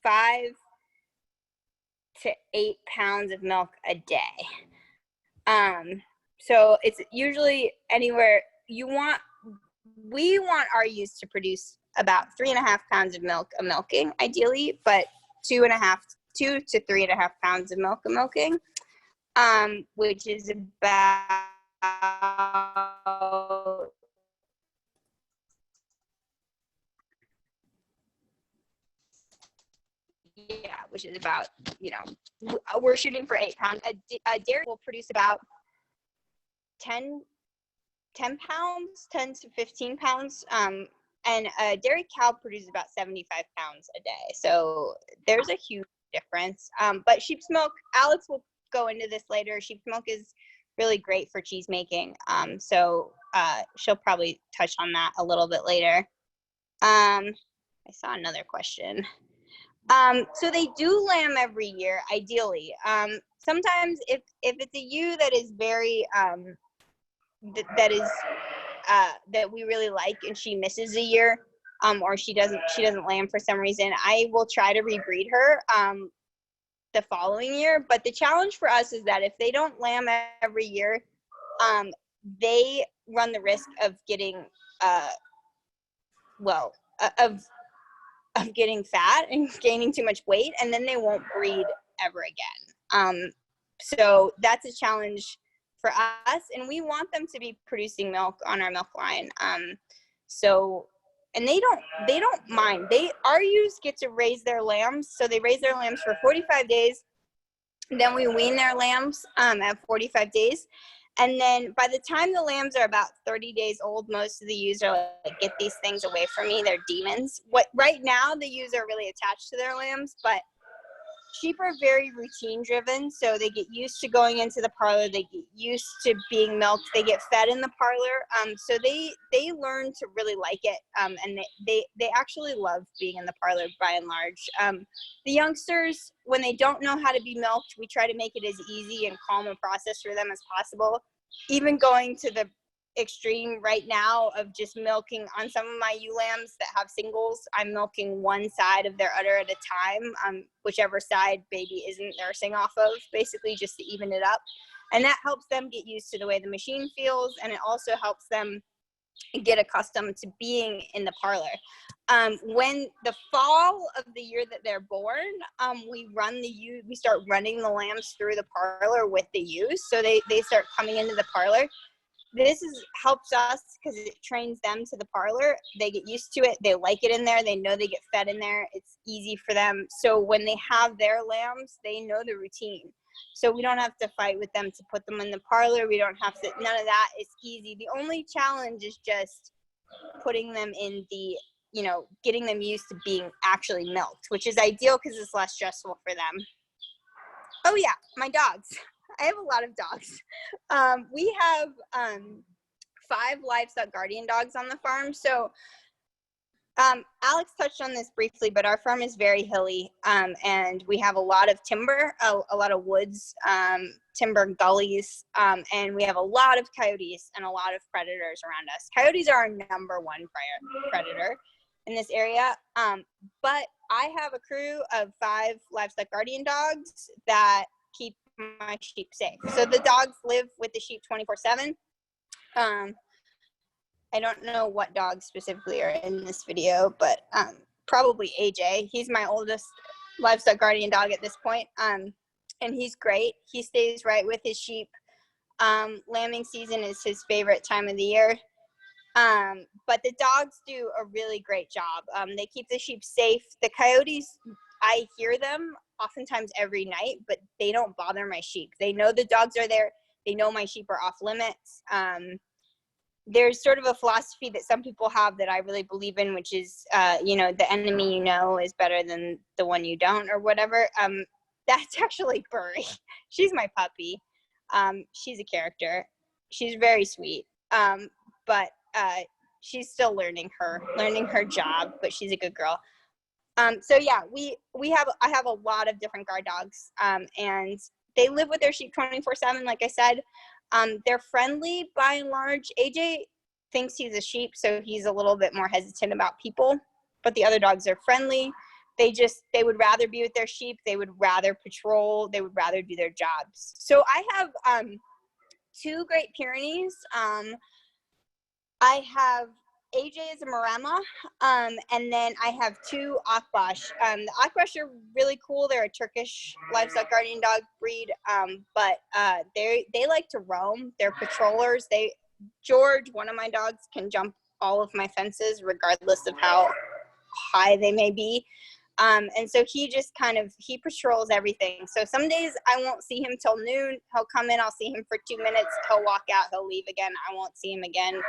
5 to 8 pounds of milk a day. So it's usually anywhere we want our ewes to produce about 3.5 pounds of milk a milking, ideally, but 2 to 3.5 pounds of milk a milking, which is about which is about, we're shooting for 8 pounds. A dairy will produce about 10 pounds, 10 to 15 pounds. And a dairy cow produces about 75 pounds a day. So there's a huge difference. But sheep's milk, Alix will go into this later. Sheep's milk is really great for cheese making. So she'll probably touch on that a little bit later. I saw another question. So they do lamb every year, ideally. Sometimes if it's a ewe that is very, that we really like and she misses a year, or she doesn't lamb for some reason, I will try to rebreed her the following year. But the challenge for us is that if they don't lamb every year, they run the risk of getting of getting fat and gaining too much weight, and then they won't breed ever again. So that's a challenge for us, and we want them to be producing milk on our milk line. And they don't mind. Our ewes get to raise their lambs, so they raise their lambs for 45 days. Then we wean their lambs at 45 days. And then by the time the lambs are about 30 days old, most of the ewes are like, get these things away from me, they're demons. Right now, the ewes are really attached to their lambs, but sheep are very routine driven, so they get used to going into the parlor, they get used to being milked, they get fed in the parlor, so they learn to really like it, and they actually love being in the parlor by and large. The youngsters, when they don't know how to be milked, we try to make it as easy and calm a process for them as possible, even going to the extreme right now of just milking on some of my ewe lambs that have singles. I'm milking one side of their udder at a time, whichever side baby isn't nursing off of, basically just to even it up. And that helps them get used to the way the machine feels, and it also helps them get accustomed to being in the parlor. When the fall of the year that they're born, we start running the lambs through the parlor with the ewes, so they start coming into the parlor. This helps us because it trains them to the parlor. They get used to it. They like it in there. They know they get fed in there. It's easy for them. So when they have their lambs, they know the routine. So we don't have to fight with them to put them in the parlor. We don't have to, none of that. It's easy. The only challenge is just putting them in the, getting them used to being actually milked, which is ideal because it's less stressful for them. Oh yeah, my dogs. I have a lot of dogs. We have 5 livestock guardian dogs on the farm. So Alix touched on this briefly, but our farm is very hilly, and we have a lot of timber, a lot of woods, timber gullies, and we have a lot of coyotes and a lot of predators around us. Coyotes are our number 1 predator in this area, but I have a crew of 5 livestock guardian dogs that keep my sheep safe. So the dogs live with the sheep 24/7. I don't know what dogs specifically are in this video, but probably AJ. He's my oldest livestock guardian dog at this point, and he's great. He stays right with his sheep. Lambing season is his favorite time of the year. But the dogs do a really great job. They keep the sheep safe. The coyotes, I hear them oftentimes every night, but they don't bother my sheep. They know the dogs are there. They know my sheep are off limits. There's sort of a philosophy that some people have that I really believe in, which is, the enemy is better than the one you don't, or whatever. That's actually Burry. She's my puppy. She's a character. She's very sweet. But she's still learning her job, but she's a good girl. So yeah, I have a lot of different guard dogs, and they live with their sheep 24/7. Like I said, they're friendly by and large. AJ thinks he's a sheep, so he's a little bit more hesitant about people, but the other dogs are friendly. They would rather be with their sheep. They would rather patrol. They would rather do their jobs. So I have 2 Great Pyrenees. I have AJ is a Maremma, and then I have 2 Akbash. The Akbash are really cool. They're a Turkish livestock guardian dog breed, but they like to roam. They're patrollers. George, one of my dogs, can jump all of my fences regardless of how high they may be. And so he patrols everything. So some days I won't see him till noon. He'll come in, I'll see him for 2 minutes. He'll walk out, he'll leave again. I won't see him again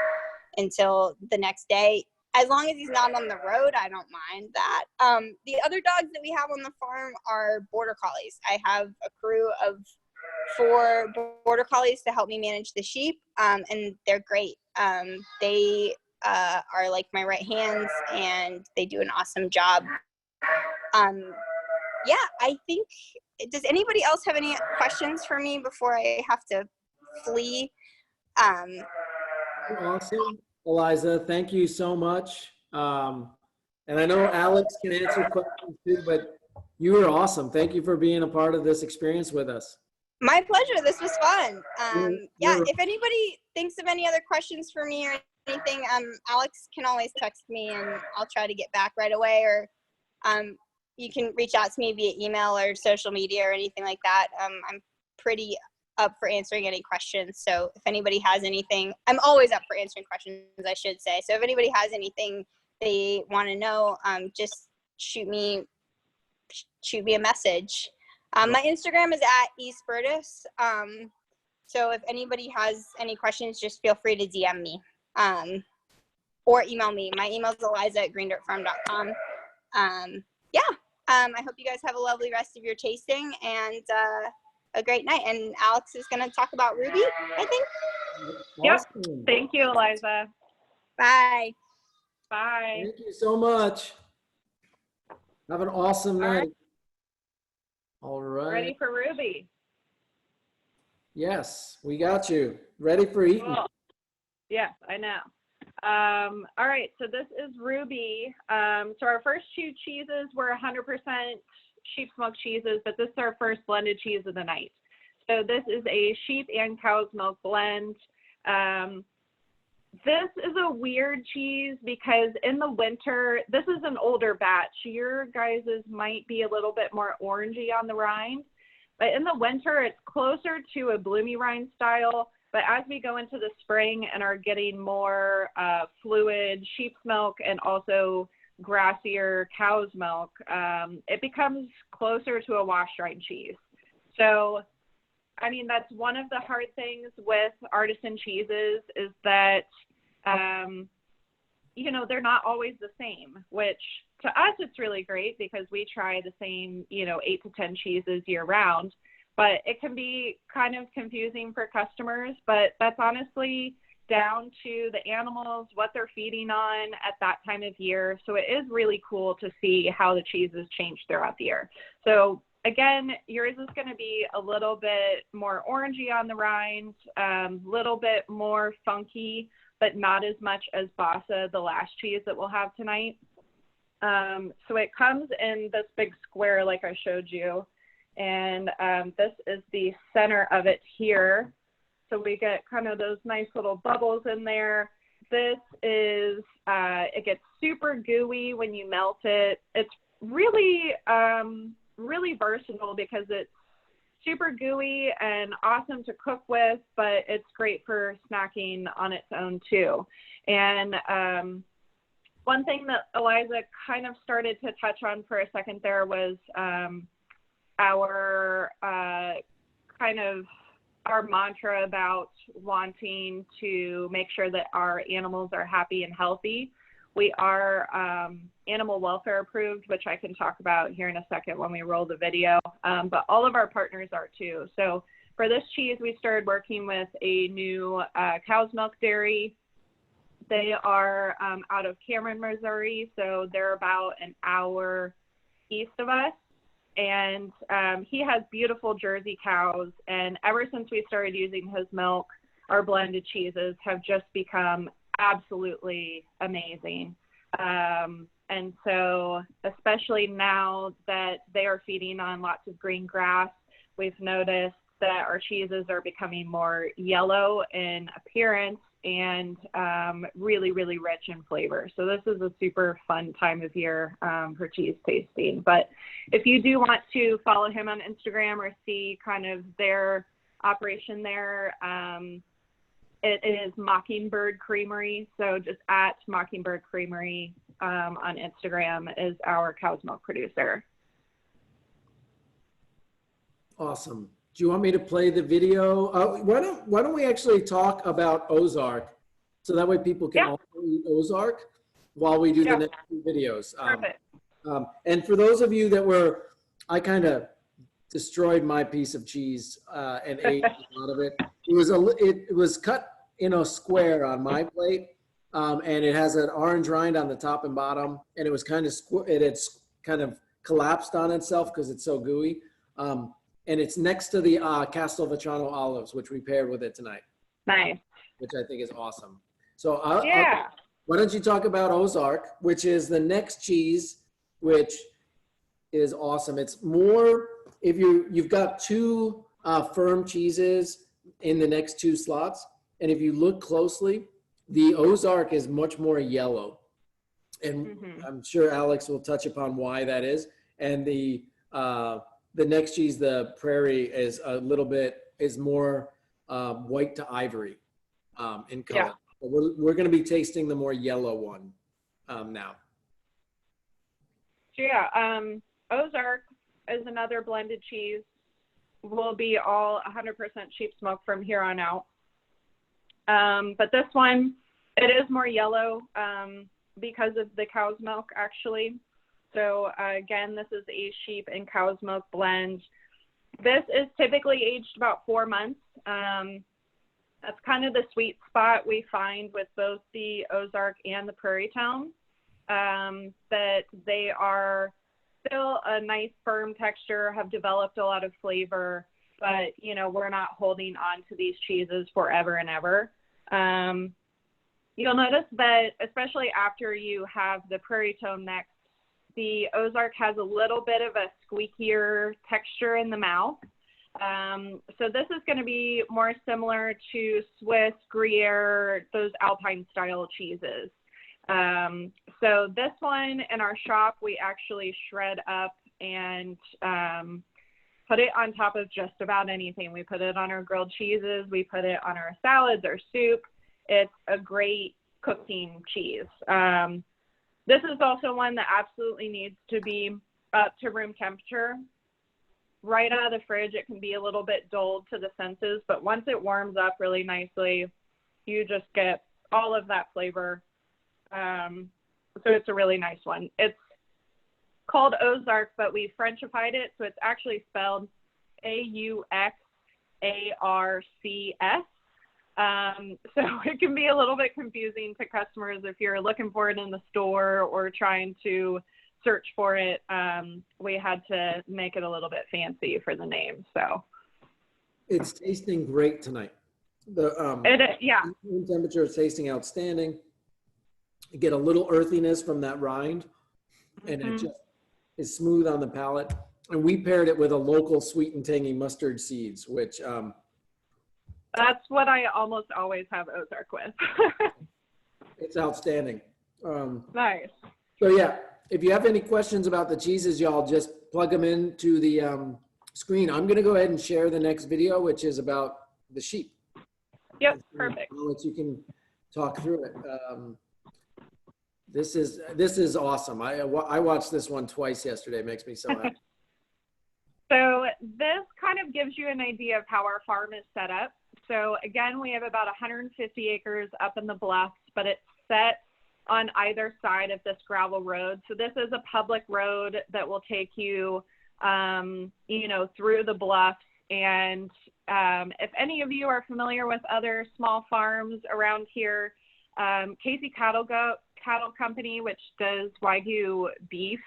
until the next day. As long as he's not on the road, I don't mind that. The other dogs that we have on the farm are Border Collies. I have a crew of 4 Border Collies to help me manage the sheep, and they're great. They are like my right hands, and they do an awesome job. Yeah, I think, does anybody else have any questions for me before I have to flee? Awesome, Eliza. Thank you so much. And I know Alix can answer questions too, but you were awesome. Thank you for being a part of this experience with us. My pleasure. This was fun. Yeah, You're- if anybody thinks of any other questions for me or anything, Alix can always text me and I'll try to get back right away, or you can reach out to me via email or social media or anything like that. I'm pretty up for answering any questions. So if anybody has anything, I'm always up for answering questions, I should say. So if anybody has anything they want to know, just shoot me a message. My Instagram is @eSpurtus. So if anybody has any questions, just feel free to DM me or email me. My email is eliza@greendirtfarm.com. Yeah, I hope you guys have a lovely rest of your tasting and a great night. And Alix is going to talk about Ruby, I think. Yep. Awesome. Thank you, Eliza. Bye. Bye. Thank you so much. Have an awesome All right. night. All right. Ready for Ruby? Yes, we got you. Ready for eating. Cool. Yes, I know. All right, so this is Ruby. So our first 2 cheeses were 100% sheep smoked cheeses, but this is our first blended cheese of the night. So this is a sheep and cow's milk blend. This is a weird cheese because in the winter, this is an older batch. Your guys's might be a little bit more orangey on the rind, but in the winter, it's closer to a bloomy rind style. But as we go into the spring and are getting more fluid sheep's milk and also grassier cow's milk, it becomes closer to a washed rind cheese. So, I mean, that's one of the hard things with artisan cheeses is that, you know, they're not always the same, which to us, it's really great because we try the same, 8 to 10 cheeses year round. But it can be kind of confusing for customers, but that's honestly down to the animals, what they're feeding on at that time of year. So it is really cool to see how the cheeses change throughout the year. So again, yours is going to be a little bit more orangey on the rind, little bit more funky, but not as much as Bassa, the last cheese that we'll have tonight. So it comes in this big square like I showed you. And this is the center of it here. So we get kind of those nice little bubbles in there. This is, it gets super gooey when you melt it. It's really, really versatile because it's super gooey and awesome to cook with, but it's great for snacking on its own too. And one thing that Eliza kind of started to touch on for a second there was our our mantra about wanting to make sure that our animals are happy and healthy. We are animal welfare approved, which I can talk about here in a second when we roll the video, but all of our partners are too. So for this cheese, we started working with a new cow's milk dairy They are out of Cameron, Missouri, so they're about an hour east of us. And he has beautiful Jersey cows, and ever since we started using his milk, our blended cheeses have just become absolutely amazing. And so, especially now that they are feeding on lots of green grass, we've noticed that our cheeses are becoming more yellow in appearance and really, really rich in flavor. So this is a super fun time of year for cheese tasting. But if you do want to follow him on Instagram or see kind of their operation there, it is Mockingbird Creamery. So just at Mockingbird Creamery on Instagram is our cow's milk producer. Awesome. Do you want me to play the video? Why don't we actually talk about Ozark, so that way people can also eat Ozark while we do the next two videos. Perfect. And for those of you that I kind of destroyed my piece of cheese and ate a lot of it. It was cut in a square on my plate, and it has an orange rind on the top and bottom, and it was kind of it's kind of collapsed on itself because it's so gooey. And it's next to the Castelvetrano olives, which we paired with it tonight. Nice. Which I think is awesome. So why don't you talk about Ozark, which is the next cheese, which is awesome. It's more, if you've got two firm cheeses in the next two slots, and if you look closely, the Ozark is much more yellow. And I'm sure Alix will touch upon why that is. And the next cheese, the Prairie, is more white to ivory in color. Yeah. But we're going to be tasting the more yellow one now. So Ozark is another blended cheese. Will be all 100% sheep smoke from here on out. But this one, it is more yellow because of the cow's milk, actually. So again, this is a sheep and cow's milk blend. This is typically aged about 4 months. That's kind of the sweet spot we find with both the Ozark and the Prairie Town, that they are still a nice firm texture, have developed a lot of flavor, but we're not holding on to these cheeses forever and ever. You'll notice that especially after you have the Prairie Tone next, the Ozark has a little bit of a squeakier texture in the mouth. So this is going to be more similar to Swiss, Gruyere, those Alpine style cheeses. So this one in our shop, we actually shred up and put it on top of just about anything. We put it on our grilled cheeses. We put it on our salads, our soup. It's a great cooking cheese. This is also one that absolutely needs to be up to room temperature. Right out of the fridge, it can be a little bit dulled to the senses, but once it warms up really nicely, you just get all of that flavor. So it's a really nice one. It's called Ozark, but we Frenchified it, so it's actually spelled Auxarcs. So it can be a little bit confusing to customers if you're looking for it in the store or trying to search for it. We had to make it a little bit fancy for the name. So it's tasting great tonight. The room temperature is tasting outstanding. You get a little earthiness from that rind, and it just is smooth on the palate. And we paired it with a local sweet and tangy mustard seeds, which that's what I almost always have Ozark with. it's outstanding. Nice. So yeah, if you have any questions about the cheeses, y'all just plug them into the screen. I'm going to go ahead and share the next video, which is about the sheep. Yep, perfect. You can talk through it. This is awesome. I watched this one twice yesterday. It makes me so happy. So this kind of gives you an idea of how our farm is set up. So again, we have about 150 acres up in the bluffs, but it's set on either side of this gravel road. So this is a public road that will take you, through the bluffs. And if any of you are familiar with other small farms around here, Casey Cattle Company, which does Wagyu beef,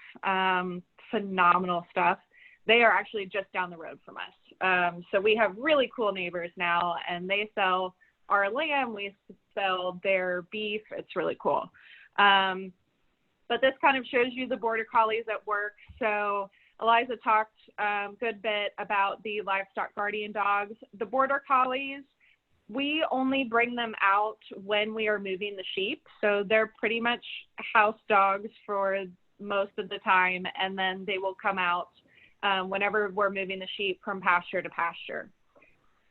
phenomenal stuff. They are actually just down the road from us. So we have really cool neighbors now, and they sell our lamb, we sell their beef. It's really cool. But this kind of shows you the Border Collies at work. So Eliza talked a good bit about the livestock guardian dogs. The Border Collies, we only bring them out when we are moving the sheep. So they're pretty much house dogs for most of the time, and then they will come out whenever we're moving the sheep from pasture to pasture.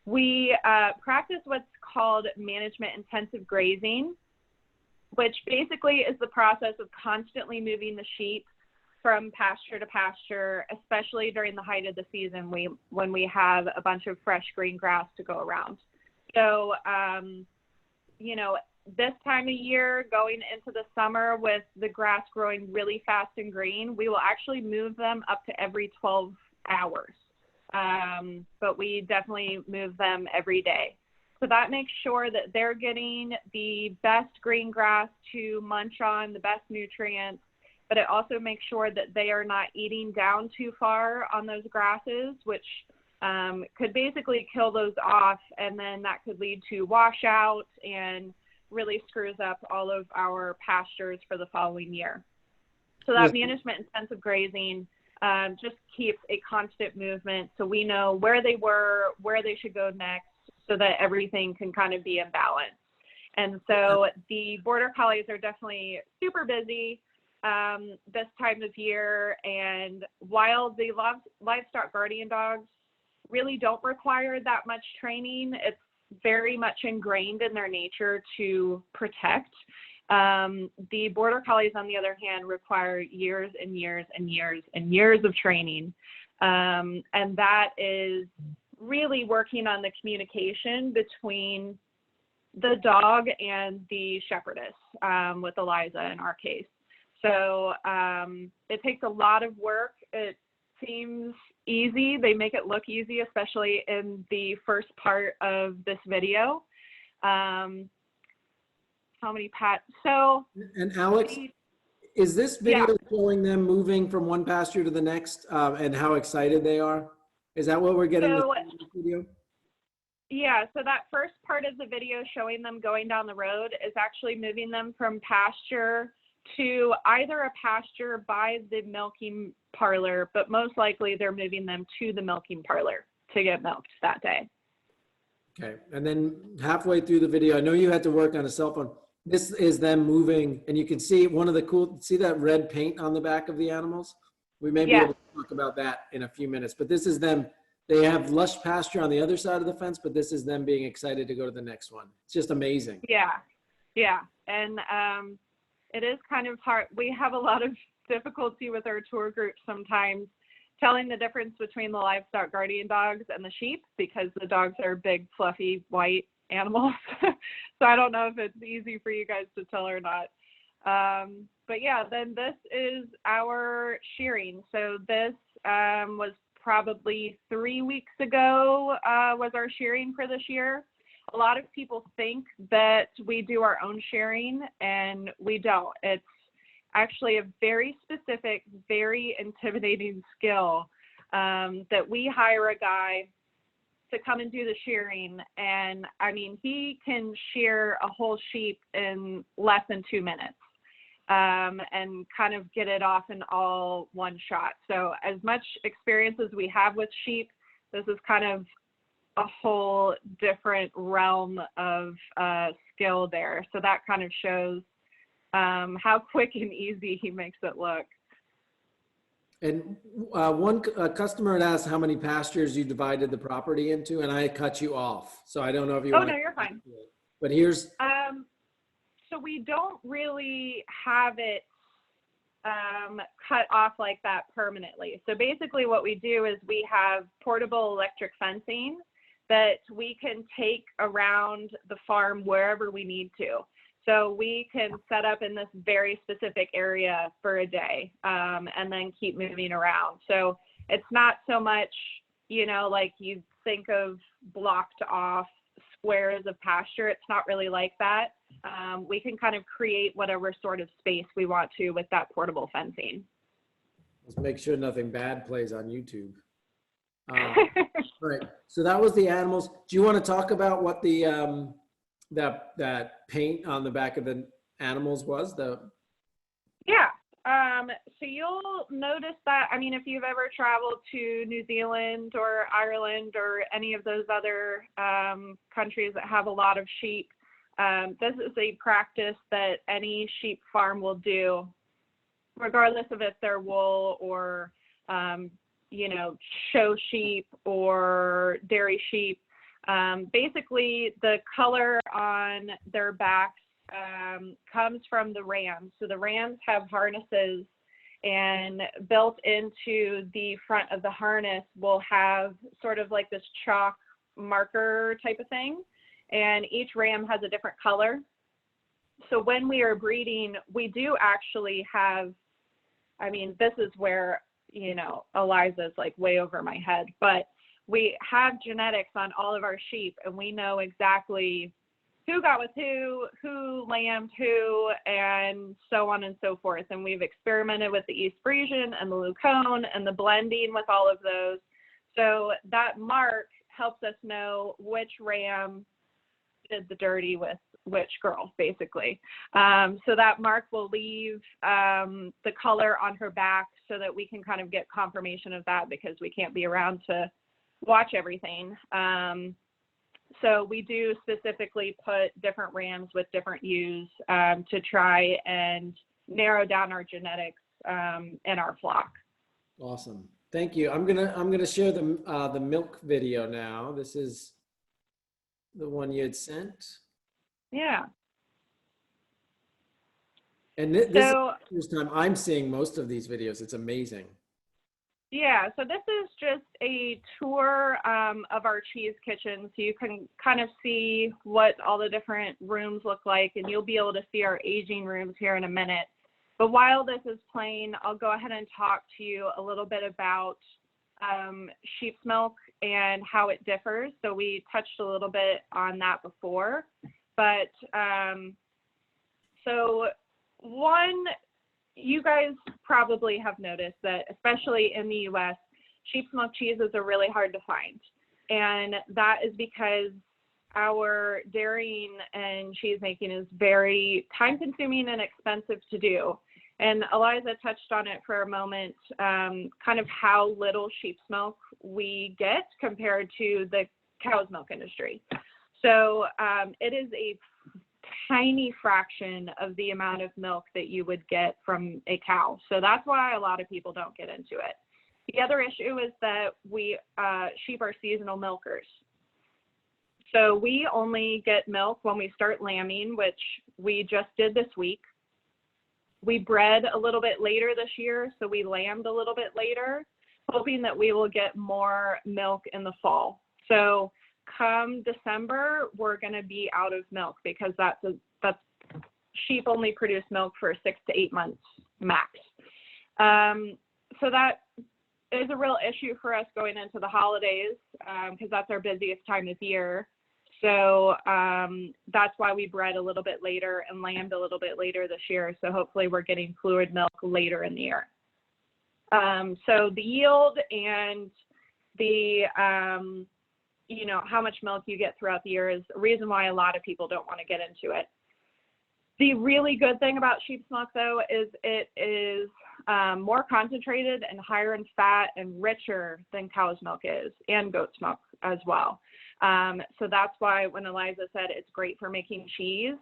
We practice what's called management intensive grazing, which basically is the process of constantly moving the sheep from pasture to pasture, especially during the height of the season when we have a bunch of fresh green grass to go around. So, you know, this time of year, going into the summer with the grass growing really fast and green, we will actually move them up to every 12 hours. But we definitely move them every day. So that makes sure that they're getting the best green grass to munch on, the best nutrients, but it also makes sure that they are not eating down too far on those grasses, which could basically kill those off, and then that could lead to washout and really screws up all of our pastures for the following year. So that management intensive grazing just keeps a constant movement so we know where they were, where they should go next, so that everything can kind of be in balance. And so the Border Collies are definitely super busy this time of year. And while the livestock guardian dogs really don't require that much training, it's very much ingrained in their nature to protect. The Border Collies, on the other hand, require years and years and years and years of training. And that is really working on the communication between the dog and the shepherdess, with Eliza in our case. So it takes a lot of work. It seems easy. They make it look easy, especially in the first part of this video. How many pets? So, and Alex, is this video showing them moving from one pasture to the next, and how excited they are? Is that what we're getting in the video? Yeah, so that first part of the video showing them going down the road is actually moving them from pasture to either a pasture by the milking parlor, but most likely they're moving them to the milking parlor to get milked that day. Okay, and then halfway through the video, I know you had to work on a cell phone. This is them moving, and you can see one of the cool, see that red paint on the back of the animals? We may be able to talk about that in a few minutes, but this is them. They have lush pasture on the other side of the fence, but this is them being excited to go to the next one. It's just amazing. Yeah, yeah, and it is kind of hard. We have a lot of difficulty with our tour groups sometimes telling the difference between the livestock guardian dogs and the sheep, because the dogs are big, fluffy, white animals. So I don't know if it's easy for you guys to tell or not. But yeah, then this is our shearing. So this was probably 3 weeks ago was our shearing for this year. A lot of people think that we do our own shearing, and we don't. It's actually a very specific, very intimidating skill that we hire a guy to come and do the shearing. And I mean, he can shear a whole sheep in less than 2 minutes and kind of get it off in all one shot. So as much experience as we have with sheep, this is kind of a whole different realm of skill there. So that kind of shows how quick and easy he makes it look. And one customer had asked how many pastures you divided the property into, and I cut you off. So I don't know if you Oh, want no, you're fine. But here's... So we don't really have it cut off like that permanently. So basically what we do is we have portable electric fencing that we can take around the farm wherever we need to. So we can set up in this very specific area for a day and then keep moving around. So it's not so much, you know, like you think of blocked off squares of pasture. It's not really like that. we can kind of create whatever sort of space we want to with that portable fencing. Let's make sure nothing bad plays on YouTube. Right. So that was the animals. Do you want to talk about what the that paint on the back of the animals was? Yeah. So you'll notice that, I mean, if you've ever traveled to New Zealand or Ireland or any of those other countries that have a lot of sheep, this is a practice that any sheep farm will do, regardless of if they're wool or, you know, show sheep or dairy sheep. Basically, the color on their backs comes from the rams. So the rams have harnesses, and built into the front of the harness will have sort of like this chalk marker type of thing. And each ram has a different color. So when we are breeding, we do actually have, I mean, this is where, you know, Eliza's like way over my head, but we have genetics on all of our sheep, and we know exactly who got with who lambed who, and so on and so forth. And we've experimented with the East Frisian and the Lucone and the blending with all of those. So that mark helps us know which ram did the dirty with which girl, basically. So that mark will leave the color on her back so that we can kind of get confirmation of that, because we can't be around to watch everything. So we do specifically put different rams with different ewes to try and narrow down our genetics in our flock. Awesome. Thank you. I'm gonna share the milk video now. This is the one you had sent. Yeah. And this So, is the first time I'm seeing most of these videos. It's amazing. yeah, so this is just a tour of our cheese kitchen, so you can kind of see what all the different rooms look like, and you'll be able to see our aging rooms here in a minute. But while this is playing, I'll go ahead and talk to you a little bit about sheep's milk and how it differs. So we touched a little bit on that before, but so one, you guys probably have noticed that, especially in the US, sheep's milk cheeses are really hard to find. And that is because our dairying and cheese making is very time consuming and expensive to do. And Eliza touched on it for a moment, kind of how little sheep's milk we get compared to the cow's milk industry. So it is a tiny fraction of the amount of milk that you would get from a cow. So that's why a lot of people don't get into it. The other issue is that sheep are seasonal milkers. So we only get milk when we start lambing, which we just did this week. We bred a little bit later this year, so we lambed a little bit later, hoping that we will get more milk in the fall. So come December, we're going to be out of milk, because that's sheep only produce milk for 6 to 8 months max. So that is a real issue for us going into the holidays, because that's our busiest time of year. So that's why we bred a little bit later and lambed a little bit later this year. So hopefully we're getting fluid milk later in the year. So the yield and the you know, how much milk you get throughout the year is a reason why a lot of people don't want to get into it. The really good thing about sheep's milk, though, is it is more concentrated and higher in fat and richer than cow's milk is, and goat's milk as well. So that's why when Eliza said it's great for making cheese,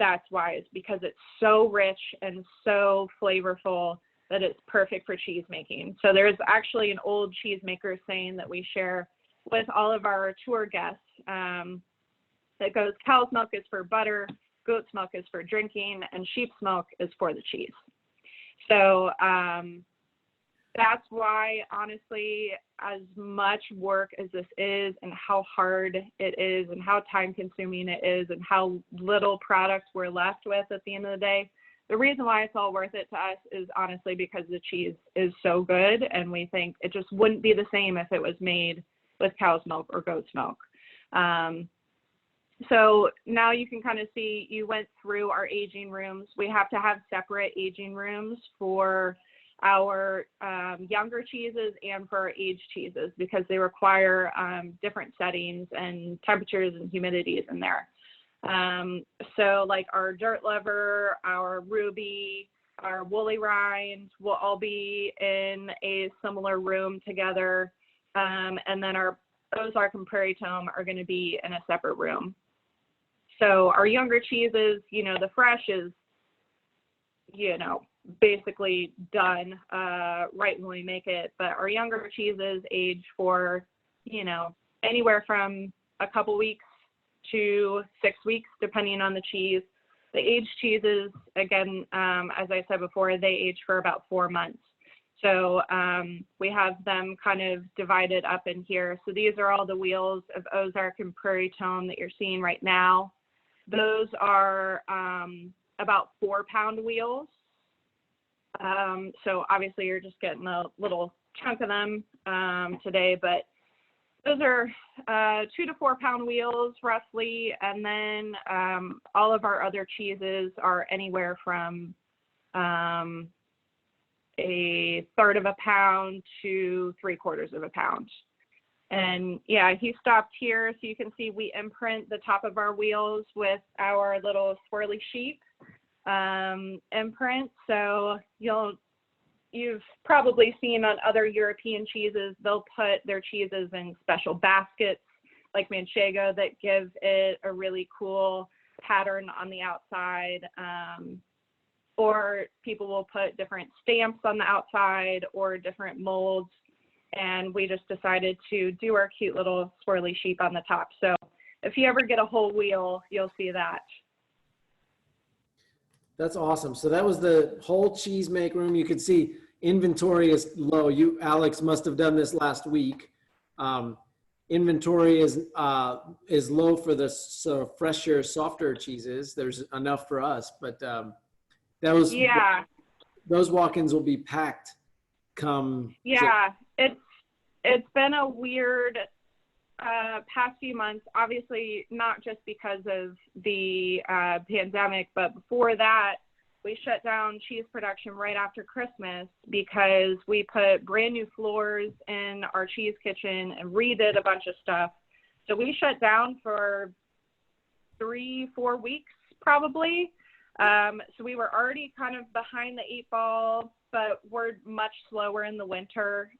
that's why. It's because it's so rich and so flavorful that it's perfect for cheese making. So there's actually an old cheesemaker saying that we share with all of our tour guests that goes, cow's milk is for butter, goat's milk is for drinking, and sheep's milk is for the cheese. So that's why, honestly, as much work as this is, and how hard it is, and how time consuming it is, and how little product we're left with at the end of the day, the reason why it's all worth it to us is honestly because the cheese is so good, and we think it just wouldn't be the same if it was made with cow's milk or goat's milk. So now you can kind of see, you went through our aging rooms. We have to have separate aging rooms for our younger cheeses and for our aged cheeses because they require different settings and temperatures and humidities in there. So like our dirt liver, our ruby, our woolly rind will all be in a similar room together. And then our Ozark and Prairie Tome are going to be in a separate room. So our younger cheeses, you know, the fresh is, you know, basically done right when we make it. But our younger cheeses age for, you know, anywhere from a couple weeks to 6 weeks, depending on the cheese. The aged cheeses, again, as I said before, they age for about 4 months. So we have them kind of divided up in here. So these are all the wheels of Ozark and Prairie Tome that you're seeing right now. Those are about 4-pound wheels. So obviously you're just getting a little chunk of them today, but those are 2 to 4 pound wheels roughly. And then all of our other cheeses are anywhere from a 1/3 of a pound to 3/4 of a pound. And yeah, he stopped here so you can see we imprint the top of our wheels with our little swirly sheep imprint. So you've probably seen on other European cheeses, they'll put their cheeses in special baskets like Manchego that give it a really cool pattern on the outside. Or people will put different stamps on the outside or different molds. And we just decided to do our cute little swirly sheep on the top. So if you ever get a whole wheel, you'll see that. That's awesome. So that was the whole cheese make room. You can see inventory is low. You, Alix, must have done this last week. Inventory is low for the fresher, softer cheeses. There's enough for us, but those walk-ins will be packed come. Yeah, it's been a weird past few months, obviously not just because of the pandemic, but before that, we shut down cheese production right after Christmas because we put brand new floors in our cheese kitchen and redid a bunch of stuff. So we shut down for 3-4 weeks probably. So we were already kind of behind the 8 ball, but we're much slower in the winter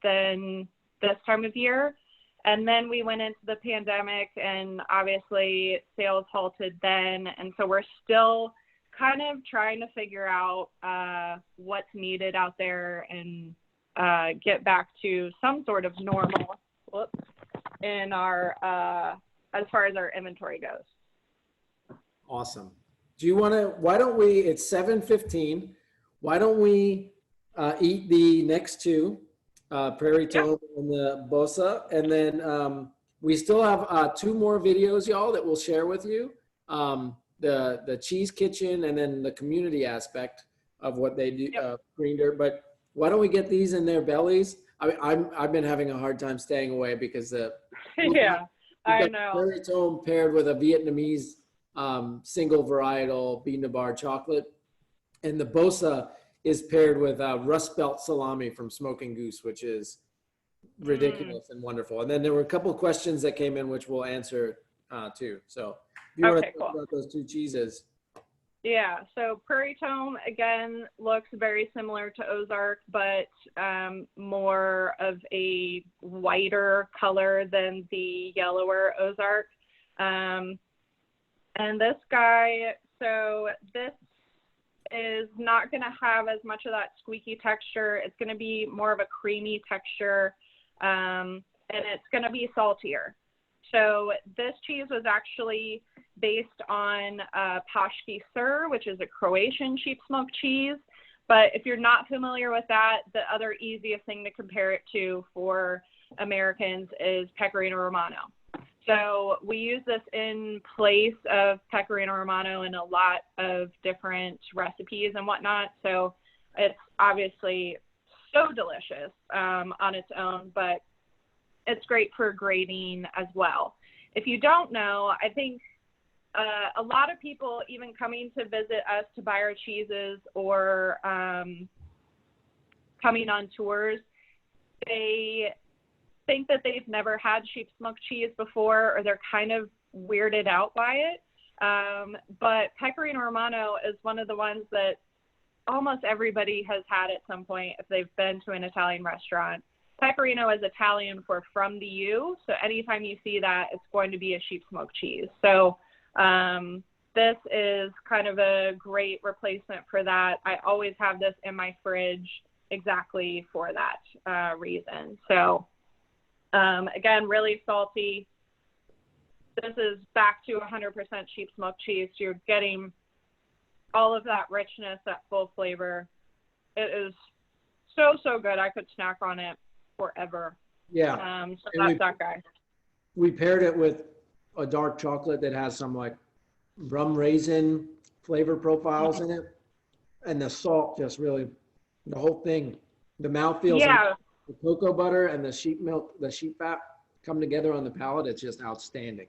than this time of year. And then we went into the pandemic and obviously sales halted then. And so we're still kind of trying to figure out what's needed out there and get back to some sort of normal in our, as far as our inventory goes. Awesome. Do you want to, why don't we, it's 7:15. Why don't we eat the next two, Prairie Tome and the Bosa. And then we still have 2 more videos, y'all, that we'll share with you. The cheese kitchen and then the community aspect of what they do, Green Dirt. But why don't we get these in their bellies? I mean, I've been having a hard time staying away because I know. Prairie Tome paired with a Vietnamese single varietal bean to bar chocolate, and the Bosa is paired with Rust Belt salami from Smoking Goose, which is ridiculous and wonderful. And then there were a couple of questions that came in, which we'll answer too. So if you want to talk about those 2 cheeses. Yeah, so Prairie Tome, again, looks very similar to Ozark, but more of a whiter color than the yellower Ozark. And this guy, so this is not going to have as much of that squeaky texture. It's going to be more of a creamy texture, and it's going to be saltier. So this cheese was actually based on Pastures, which is a Croatian sheep smoked cheese. But if you're not familiar with that, the other easiest thing to compare it to for Americans is Pecorino Romano. So we use this in place of Pecorino Romano in a lot of different recipes and whatnot. So it's obviously so delicious on its own, but it's great for grating as well. if you don't know, I think a lot of people even coming to visit us to buy our cheeses or coming on tours, they think that they've never had sheep smoked cheese before, or they're kind of weirded out by it. But Pecorino Romano is one of the ones that almost everybody has had at some point if they've been to an Italian restaurant. Pecorino is Italian for from the U, so anytime you see that, it's going to be a sheep smoked cheese. So this is kind of a great replacement for that. I always have this in my fridge exactly for that reason. So again, really salty. This is back to 100% sheep smoked cheese. So you're getting all of that richness, that full flavor. It is so, so good. I could snack on it forever. Yeah. So that's that guy. We paired it with a dark chocolate that has some like rum raisin flavor profiles in it. And the salt just really, the whole thing, the mouthfeel, Yeah. the cocoa butter and the sheep milk, the sheep fat come together on the palate. It's just outstanding.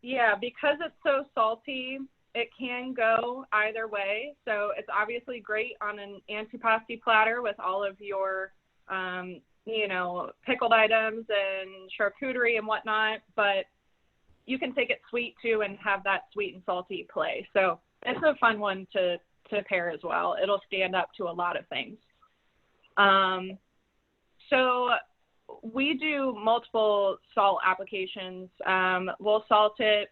Yeah, because it's so salty, it can go either way. So it's obviously great on an antipasti platter with all of your, you know, pickled items and charcuterie and whatnot, but you can take it sweet too and have that sweet and salty play. So it's a fun one to pair as well. It'll stand up to a lot of things. So we do multiple salt applications. We'll salt it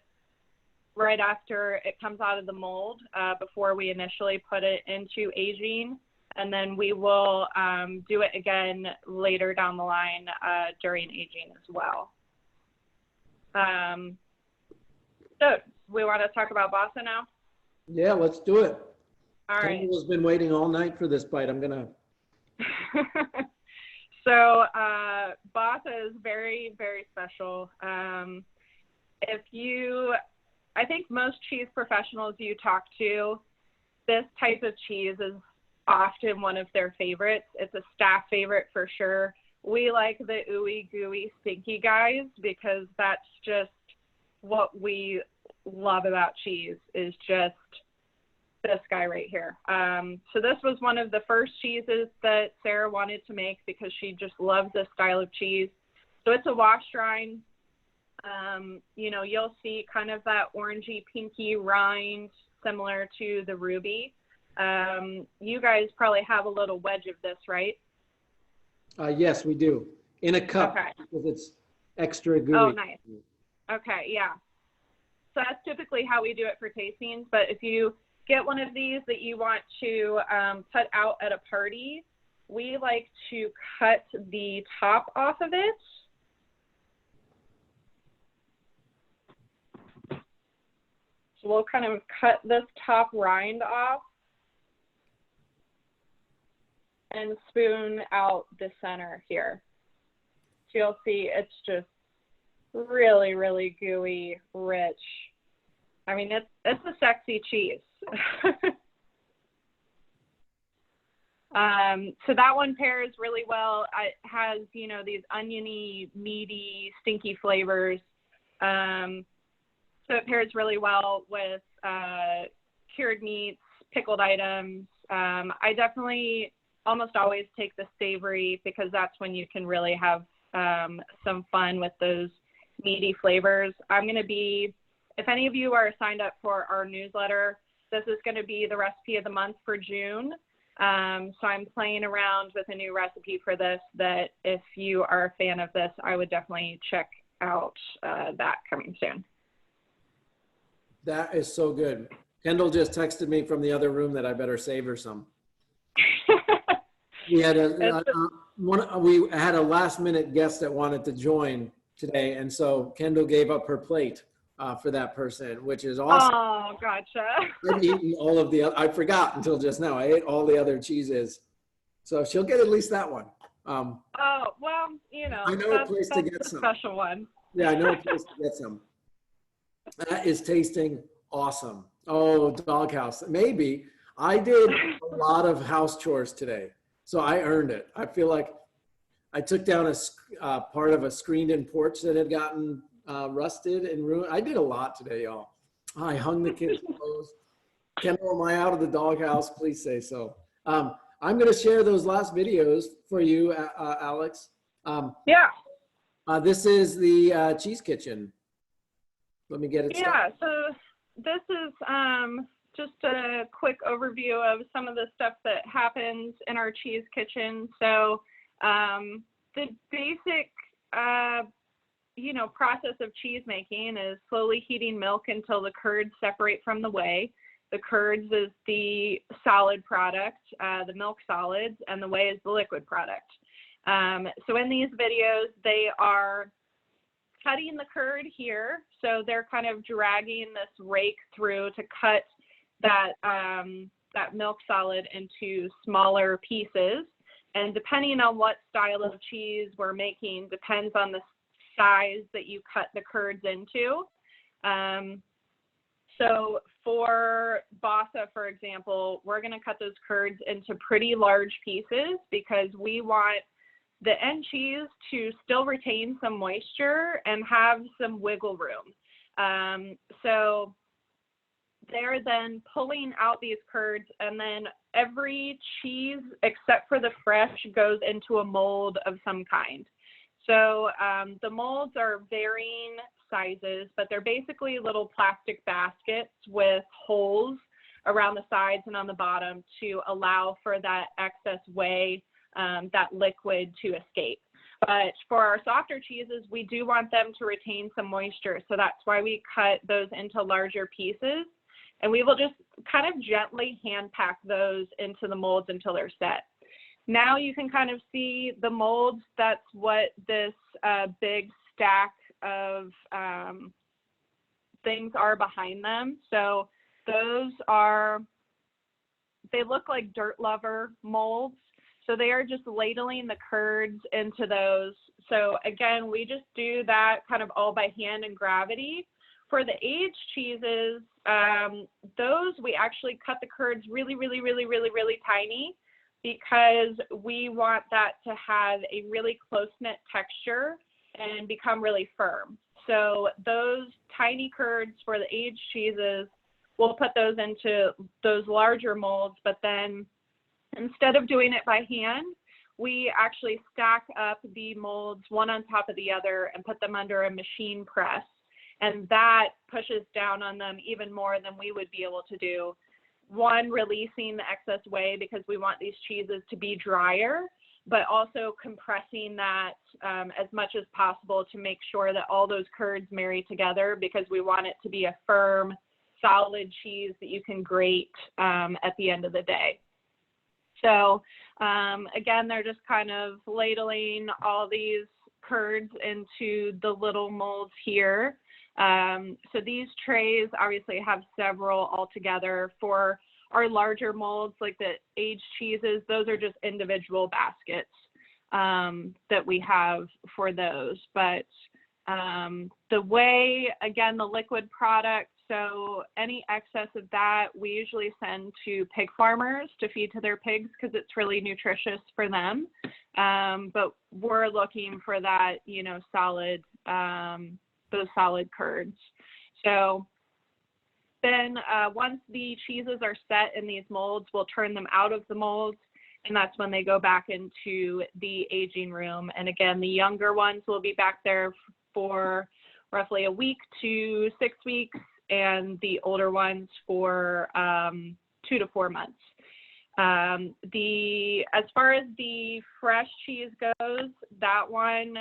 right after it comes out of the mold before we initially put it into aging. And then we will do it again later down the line during aging as well. So we want to talk about Bassa now? Yeah, let's do it. All right. Kendall's been waiting all night for this bite. I'm gonna. So Bassa is very, very special. I think most cheese professionals you talk to, this type of cheese is often one of their favorites. It's a staff favorite for sure. We like the ooey gooey stinky guys because that's just what we love about cheese, is just this guy right here. So this was one of the first cheeses that Sarah wanted to make because she just loves this style of cheese. So it's a wash rind. You know, you'll see kind of that orangey pinky rind similar to the ruby. You guys probably have a little wedge of this, right? Yes, we do. In a cup, Okay. because it's extra gooey. Oh, nice. Okay, yeah. So that's typically how we do it for tastings. But if you get one of these that you want to put out at a party, we like to cut the top off of it. So we'll kind of cut this top rind off and spoon out the center here. So you'll see it's just really, really gooey, rich. I mean, it's a sexy cheese. So that one pairs really well. It has, you know, these oniony, meaty, stinky flavors. So it pairs really well with cured meats, pickled items. I definitely almost always take the savory because that's when you can really have some fun with those meaty flavors. I'm going to be, if any of you are signed up for our newsletter, this is going to be the recipe of the month for June. So I'm playing around with a new recipe for this that if you are a fan of this, I would definitely check out that coming soon. That is so good. Kendall just texted me from the other room that I better save her some. We had we had a last minute guest that wanted to join today, and so Kendall gave up her plate for that person, which is awesome. Oh, gotcha. I've eaten all of the other, I forgot until just now. I ate all the other cheeses, so she'll get at least that one. Oh, well, you know, I know a place to get the some. special one. Yeah, I know a place to get some. That is tasting awesome. Oh, doghouse. Maybe I did a lot of house chores today, so I earned it. I feel like I took down a part of a screened-in porch that had gotten rusted and ruined. I did a lot today, y'all. I hung the kids' clothes. Kendall, am I out of the doghouse? Please say so. I'm going to share those last videos for you, Alix. Yeah. This is the cheese kitchen. Let me get it started. Yeah, so this is just a quick overview of some of the stuff that happens in our cheese kitchen. So the basic, process of cheese making is slowly heating milk until the curds separate from the whey. The curds is the solid product, the milk solids, and the whey is the liquid product. So in these videos, they are cutting the curd here. So they're kind of dragging this rake through to cut that, that milk solid into smaller pieces. And depending on what style of cheese we're making, depends on the size that you cut the curds into. So for Bassa, for example, we're going to cut those curds into pretty large pieces because we want the end cheese to still retain some moisture and have some wiggle room. So they're then pulling out these curds, and then every cheese except for the fresh goes into a mold of some kind. So the molds are varying sizes, but they're basically little plastic baskets with holes around the sides and on the bottom to allow for that excess whey, that liquid to escape. But for our softer cheeses, we do want them to retain some moisture. So that's why we cut those into larger pieces. And we will just kind of gently hand pack those into the molds until they're set. Now you can kind of see the molds. That's what this big stack of things are behind them. So those are, they look like dirt lover molds. So they are just ladling the curds into those. So again, we just do that kind of all by hand and gravity. For the aged cheeses, those we actually cut the curds really, really, really, really, really tiny because we want that to have a really close-knit texture and become really firm. So those tiny curds for the aged cheeses, we'll put those into those larger molds, but then instead of doing it by hand, we actually stack up the molds one on top of the other and put them under a machine press. And that pushes down on them even more than we would be able to do. One, releasing the excess whey because we want these cheeses to be drier, but also compressing that as much as possible to make sure that all those curds marry together because we want it to be a firm, solid cheese that you can grate at the end of the day. So again, they're just kind of ladling all these curds into the little molds here. So these trays obviously have several altogether. For our larger molds, like the aged cheeses, those are just individual baskets that we have for those. But the whey, again, the liquid product, so any excess of that, we usually send to pig farmers to feed to their pigs because it's really nutritious for them. But we're looking for that, solid, those solid curds. So then once the cheeses are set in these molds, we'll turn them out of the molds, and that's when they go back into the aging room. And again, the younger ones will be back there for roughly a week to 6 weeks, and the older ones for 2 to 4 months. As far as the fresh cheese goes, that one,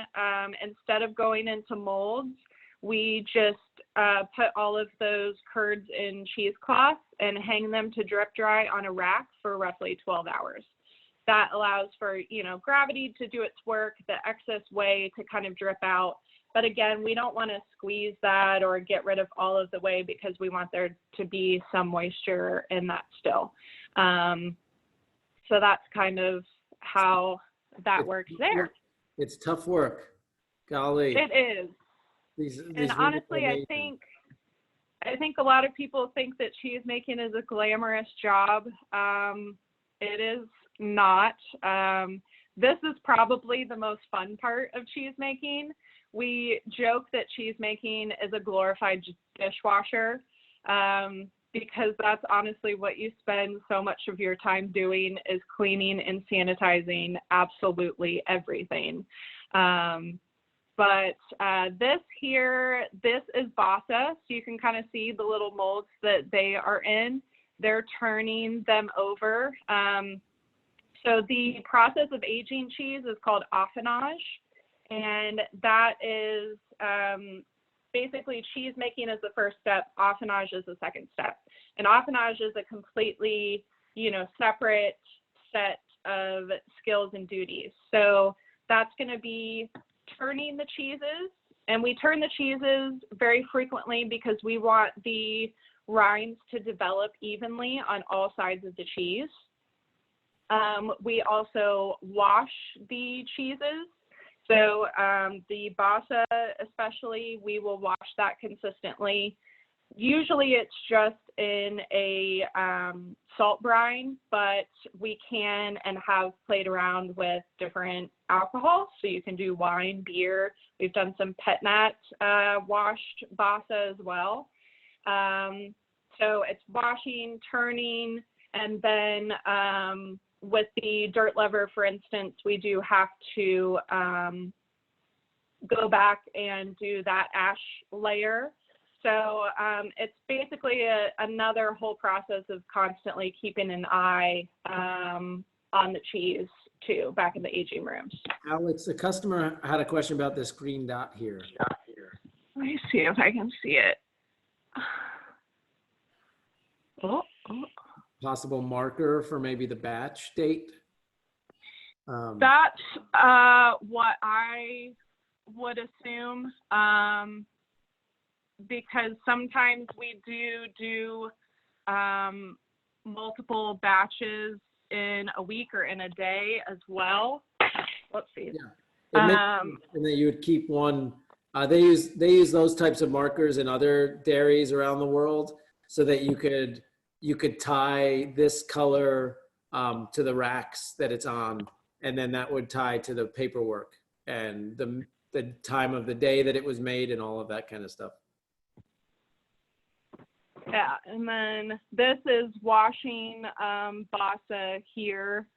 instead of going into molds, we just put all of those curds in cheesecloth and hang them to drip dry on a rack for roughly 12 hours. That allows for, gravity to do its work, the excess whey to kind of drip out. But again, we don't want to squeeze that or get rid of all of the whey because we want there to be some moisture in that still. So that's kind of how that works there. It's tough work. Golly. It is. And honestly, I think a lot of people think that cheese making is a glamorous job. It is not. this is probably the most fun part of cheese making. We joke that cheese making is a glorified dishwasher, because that's honestly what you spend so much of your time doing, is cleaning and sanitizing absolutely everything. But this is Bassa, so you can kind of see the little molds that they are in. They're turning them over. So the process of aging cheese is called affinage, and that is basically cheese making is the first step, affinage is the second step. And affinage is a completely, separate set of skills and duties. So that's going to be turning the cheeses, and we turn the cheeses very frequently because we want the rinds to develop evenly on all sides of the cheese. We also wash the cheeses. So the Bassa especially, we will wash that consistently. Usually it's just in a salt brine, but we can and have played around with different alcohols. So you can do wine, beer. We've done some pet nat washed Bassa as well. So it's washing, turning, and then with the dirt lever, for instance, we do have to go back and do that ash layer. So it's basically another whole process of constantly keeping an eye on the cheese too, back in the aging rooms. Alex, the customer had a question about this green dot here. Let me see if I can see it. Oh. Possible marker for maybe the batch date. That's what I would assume, because sometimes we do multiple batches in a week or in a day as well. Let's see. Yeah. And then you would keep one. They use those types of markers in other dairies around the world, so that you could tie this color to the racks that it's on, and then that would tie to the paperwork and the time of the day that it was made and all of that kind of stuff. Yeah, and then this is washing Bassa here.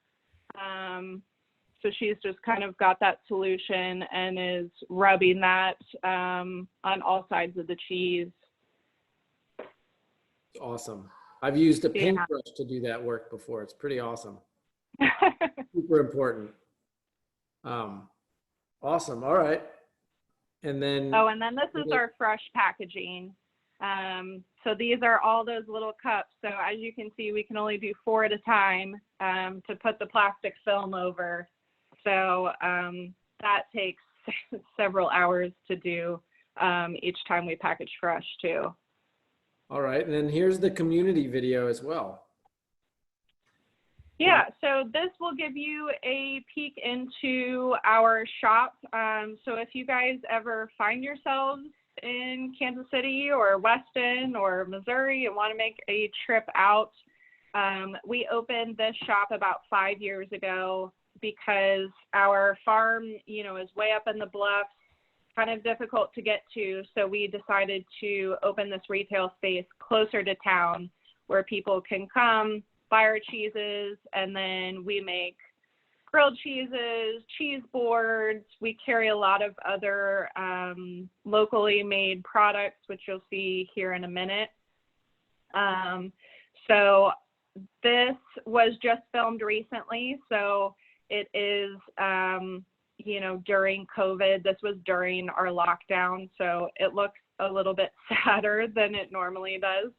So she's just kind of got that solution and is rubbing that on all sides of the cheese. Awesome. I've used a paintbrush to do that work before. It's pretty awesome. Super important. Awesome. All right. And then. Oh, and then this is our fresh packaging. So these are all those little cups. So as you can see, we can only do 4 at a time to put the plastic film over. So that takes several hours to do each time we package fresh too. All right, and then here's the community video as well. Yeah, so this will give you a peek into our shop. So if you guys ever find yourselves in Kansas City or Weston or Missouri and want to make a trip out, we opened this shop about 5 years ago because our farm, is way up in the bluffs, kind of difficult to get to. So we decided to open this retail space closer to town where people can come, buy our cheeses, and then we make grilled cheeses, cheese boards. We carry a lot of other locally made products, which you'll see here in a minute. So this was just filmed recently. So it is, during COVID. This was during our lockdown. So it looks a little bit sadder than it normally does.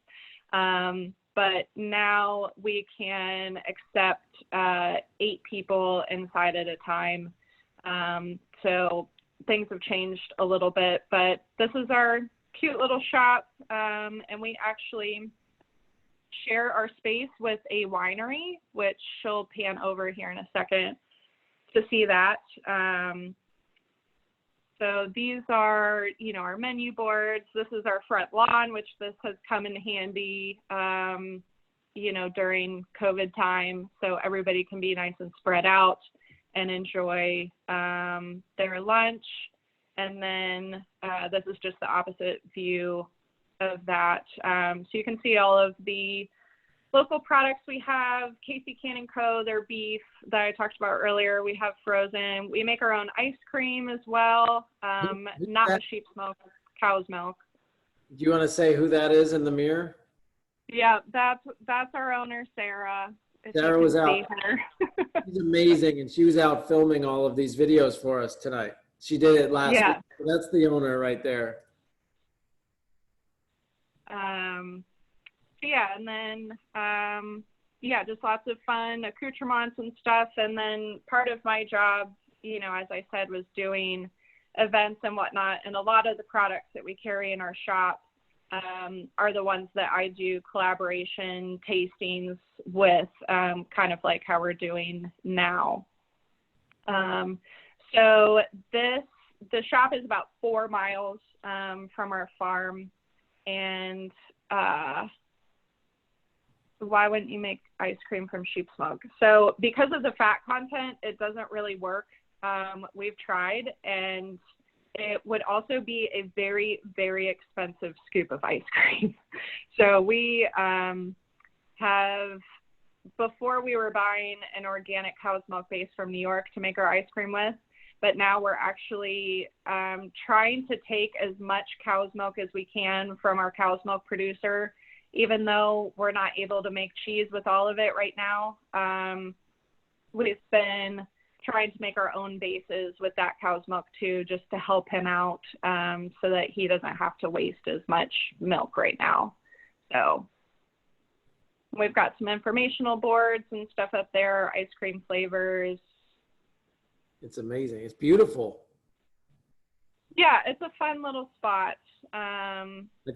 But now we can accept 8 people inside at a time. So things have changed a little bit, but this is our cute little shop. And we actually share our space with a winery, which she'll pan over here in a second to see that. So these are, our menu boards. This is our front lawn, which this has come in handy, during COVID time. So everybody can be nice and spread out. and enjoy their lunch. And then this is just the opposite view of that. So you can see all of the local products we have. Casey Can & Co., their beef that I talked about earlier, we have frozen. We make our own ice cream as well, not with sheep's milk, cow's milk. Do you want to say who that is in the mirror? Yeah, that's our owner, Sarah. If Sarah you was can out. see her. She's amazing, and she was out filming all of these videos for us tonight. She did it last Yeah. week. So that's the owner right there. Yeah, and then yeah, just lots of fun accoutrements and stuff. And then part of my job, you know, as I said, was doing events and whatnot. And a lot of the products that we carry in our shop are the ones that I do collaboration tastings with, kind of like how we're doing now. So the shop is about 4 miles from our farm. And why wouldn't you make ice cream from sheep's milk? So because of the fat content, it doesn't really work. We've tried, and it would also be a very, very expensive scoop of ice cream. So we have, before we were buying an organic cow's milk base from New York to make our ice cream with, but now we're actually trying to take as much cow's milk as we can from our cow's milk producer, even though we're not able to make cheese with all of it right now. We've been trying to make our own bases with that cow's milk too, just to help him out so that he doesn't have to waste as much milk right now. So we've got some informational boards and stuff up there, ice cream flavors. It's amazing. It's beautiful. Yeah, it's a fun little spot. I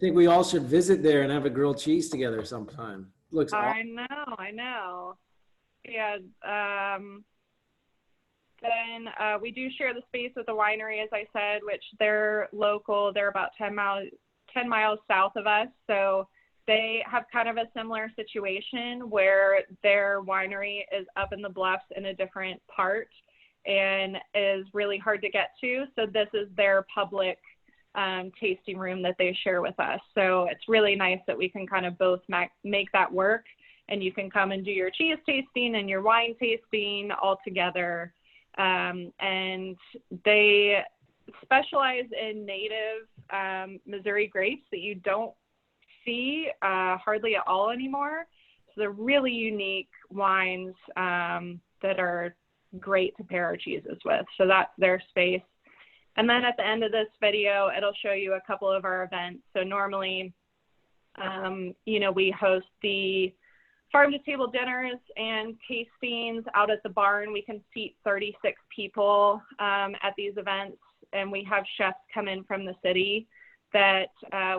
think we all should visit there and have a grilled cheese together sometime. Looks awesome. I know. Yeah. Then we do share the space with the winery, as I said, which they're local. They're about 10 miles south of us. So they have kind of a similar situation where their winery is up in the bluffs in a different part and is really hard to get to. So this is their public tasting room that they share with us. So it's really nice that we can kind of both make that work, and you can come and do your cheese tasting and your wine tasting all together. And they specialize in native Missouri grapes that you don't see hardly at all anymore. So they're really unique wines that are great to pair our cheeses with. So that's their space. And then at the end of this video, it'll show you a couple of our events. So normally, you know, we host the farm to table dinners and tastings out at the barn. We can seat 36 people at these events, and we have chefs come in from the city that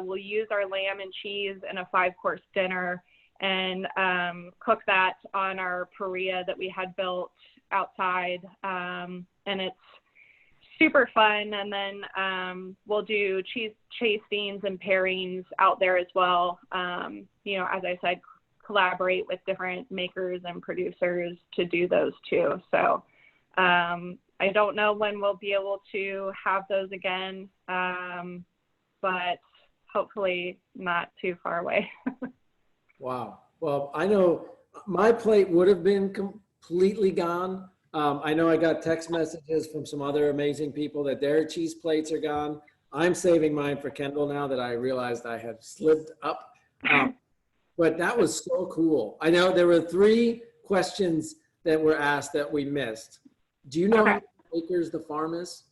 will use our lamb and cheese in a 5-course dinner and cook that on our parrilla that we had built outside, and it's super fun. And then we'll do cheese tastings and pairings out there as well. You know, as I said, collaborate with different makers and producers to do those too. So I don't know when we'll be able to have those again, but hopefully not too far away. Wow. Well, I know my plate would have been completely gone. I know I got text messages from some other amazing people that their cheese plates are gone. I'm saving mine for Kendall now that I realized I had slipped up. But that was so cool. I know there were 3 questions that were asked that we missed. Do you know how many acres the farm is?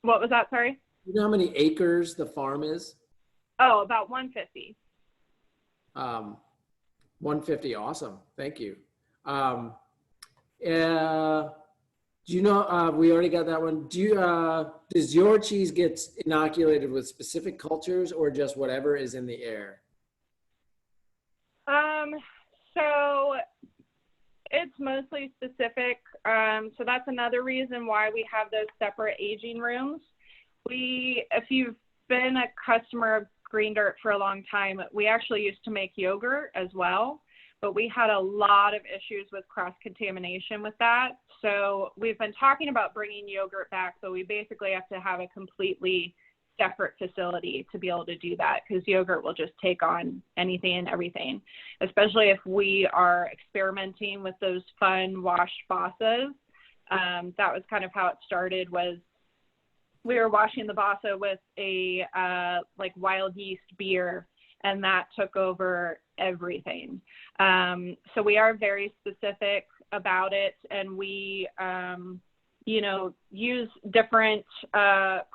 What was that? Sorry? Do you know how many acres the farm is? Oh, about 150. 150. Awesome. Thank you. Do you know, we already got that one. Do you, does your cheese get inoculated with specific cultures or just whatever is in the air? So it's mostly specific. So that's another reason why we have those separate aging rooms. If you've been a customer of Green Dirt for a long time, we actually used to make yogurt as well. but we had a lot of issues with cross-contamination with that. So we've been talking about bringing yogurt back, but we basically have to have a completely separate facility to be able to do that, because yogurt will just take on anything and everything, especially if we are experimenting with those fun washed bosses. That was kind of how it started. Was we were washing the bassa with a like wild yeast beer, and that took over everything. So we are very specific about it, and we you know, use different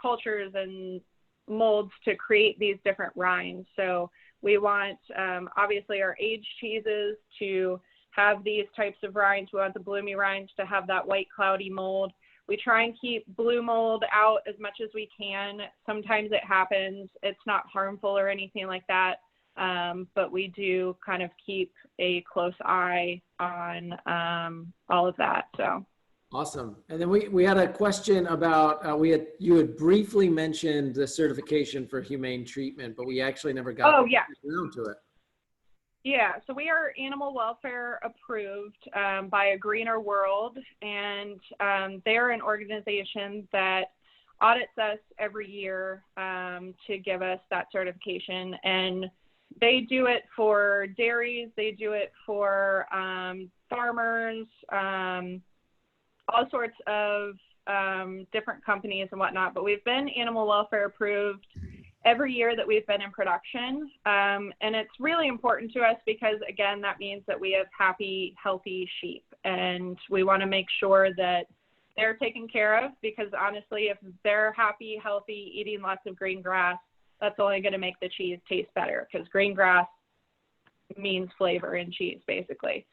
cultures and molds to create these different rinds. So we want obviously our aged cheeses to have these types of rinds. We want the bloomy rinds to have that white cloudy mold. We try and keep blue mold out as much as we can. Sometimes it happens. It's not harmful or anything like that, but we do kind of keep a close eye on all of that. So. Awesome. And then we had a question about, you had briefly mentioned the certification for humane treatment, but we actually never got around to it. Yeah, so we are animal welfare approved by A Greener World, and they're an organization that audits us every year to give us that certification. And they do it for dairies, they do it for farmers, all sorts of different companies and whatnot, but we've been animal welfare approved every year that we've been in production. And it's really important to us because, again, that means that we have happy, healthy sheep, and we want to make sure that they're taken care of, because honestly, if they're happy, healthy, eating lots of green grass, that's only going to make the cheese taste better, because green grass means flavor in cheese, basically.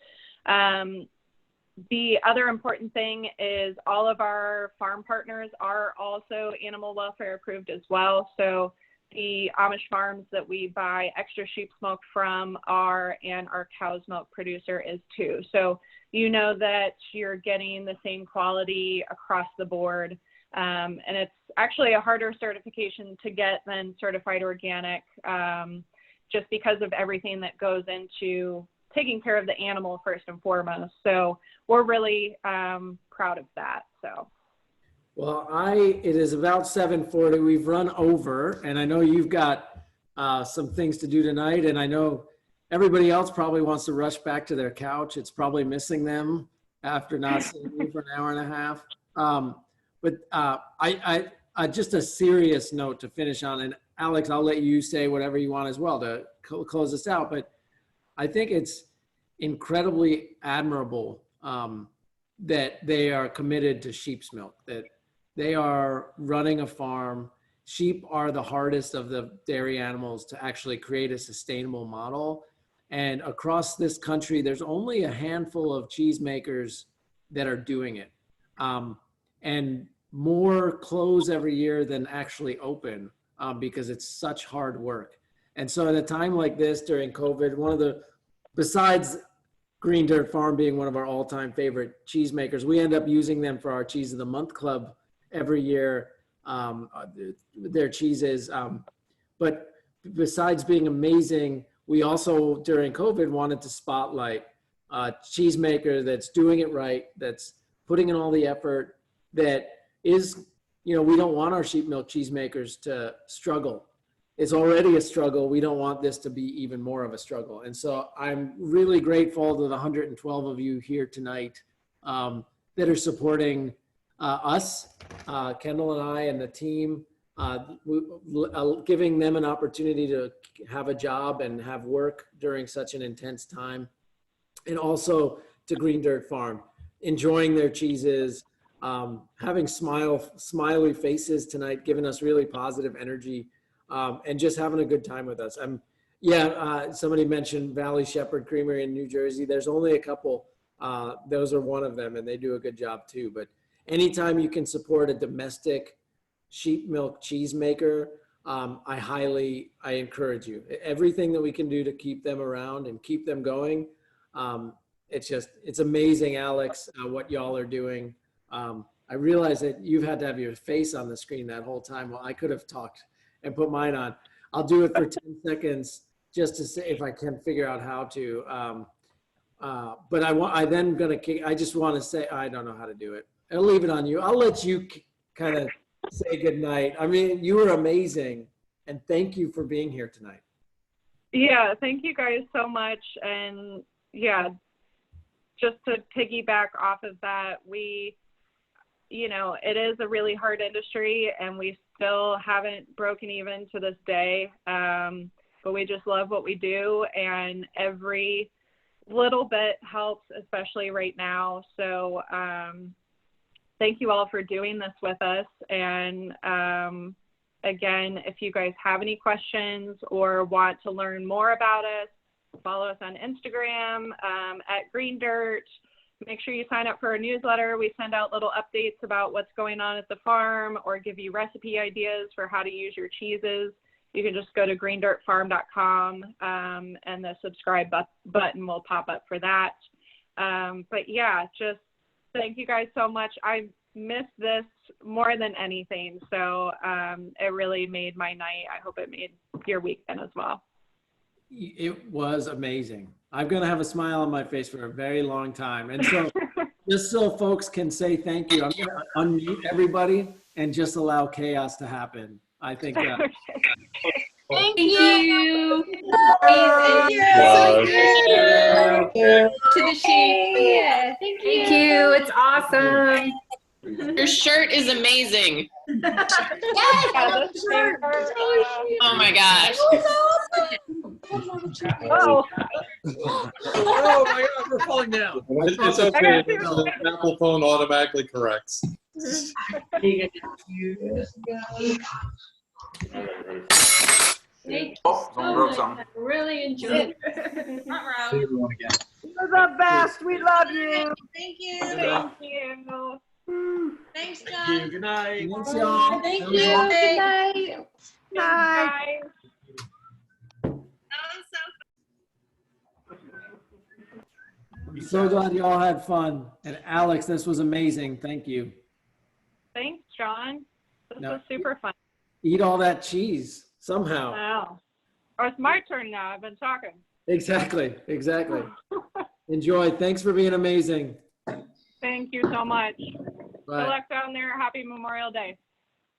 The other important thing is all of our farm partners are also animal welfare approved as well. So the Amish farms that we buy extra sheep's milk from are, and our cow's milk producer is too. So you know that you're getting the same quality across the board. And it's actually a harder certification to get than certified organic, just because of everything that goes into taking care of the animal first and foremost. So we're really proud of that. So. Well, it is about 7:40. We've run over, and I know you've got some things to do tonight, and I know everybody else probably wants to rush back to their couch. It's probably missing them after not seeing you for an hour and a half. But I just a serious note to finish on, and Alex, I'll let you say whatever you want as well to close this out. But I think it's incredibly admirable that they are committed to sheep's milk, that they are running a farm. Sheep are the hardest of the dairy animals to actually create a sustainable model. And across this country, there's only a handful of cheesemakers that are doing it. And more close every year than actually open because it's such hard work. And so at a time like this during COVID, besides Green Dirt Farm being one of our all-time favorite cheesemakers, we end up using them for our Cheese of the Month Club every year, their cheeses. But besides being amazing, we also during COVID wanted to spotlight a cheesemaker that's doing it right, that's putting in all the effort, that is, we don't want our sheep milk cheesemakers to struggle. It's already a struggle. We don't want this to be even more of a struggle. And so I'm really grateful to the 112 of you here tonight that are supporting us, Kendall and I and the team, giving them an opportunity to have a job and have work during such an intense time. And also to Green Dirt Farm, enjoying their cheeses, having smiley faces tonight, giving us really positive energy. And just having a good time with us. Somebody mentioned Valley Shepherd Creamery in New Jersey. There's only a couple. Those are one of them, and they do a good job too. But anytime you can support a domestic sheep milk cheesemaker, I encourage you. Everything that we can do to keep them around and keep them going. It's amazing, Alex, what y'all are doing. I realize that you've had to have your face on the screen that whole time. Well, I could have talked and put mine on. I'll do it for 10 seconds just to say, if I can figure out how to. But I just want to say, I don't know how to do it. I'll leave it on you. I'll let you kind of say goodnight. I mean, you were amazing. And thank you for being here tonight. Yeah, thank you guys so much. And yeah, just to piggyback off of that, it is a really hard industry and we still haven't broken even to this day. But we just love what we do and every little bit helps, especially right now. So thank you all for doing this with us. And again, if you guys have any questions or want to learn more about us, follow us on Instagram at Green Dirt. Make sure you sign up for our newsletter. We send out little updates about what's going on at the farm or give you recipe ideas for how to use your cheeses. You can just go to greendirtfarm.com and the subscribe button will pop up for that. But yeah, just thank you guys so much. I miss this more than anything. So it really made my night. I hope it made your weekend as well. It was amazing. I'm going to have a smile on my face for a very long time. And so just so folks can say thank you, I'm going to unmute everybody and just allow chaos to happen. I think that. Thank you. Wow. To the sheep. Yeah, thank you. Thank you. It's awesome. Your shirt is amazing. Yes, Oh my gosh. Oh, Oh my God, we're falling down. It's okay. The Apple phone automatically corrects. Oh, someone broke something. Really enjoyed it. You're the best. We love you. Thank you. thank you. Thanks, Thank John. you. Good night. Thanks, y'all. Thank That was you. awesome. Good night. Bye. I'm so glad you all had fun. And Alex, this was amazing. Thank you. Thanks, John. This No. was super fun. Eat all that cheese somehow. Wow. Oh, it's my turn now. I've been talking. Exactly. Exactly. Enjoy. Thanks for being amazing. Thank you so much. Good Bye. luck down there. Happy Memorial Day.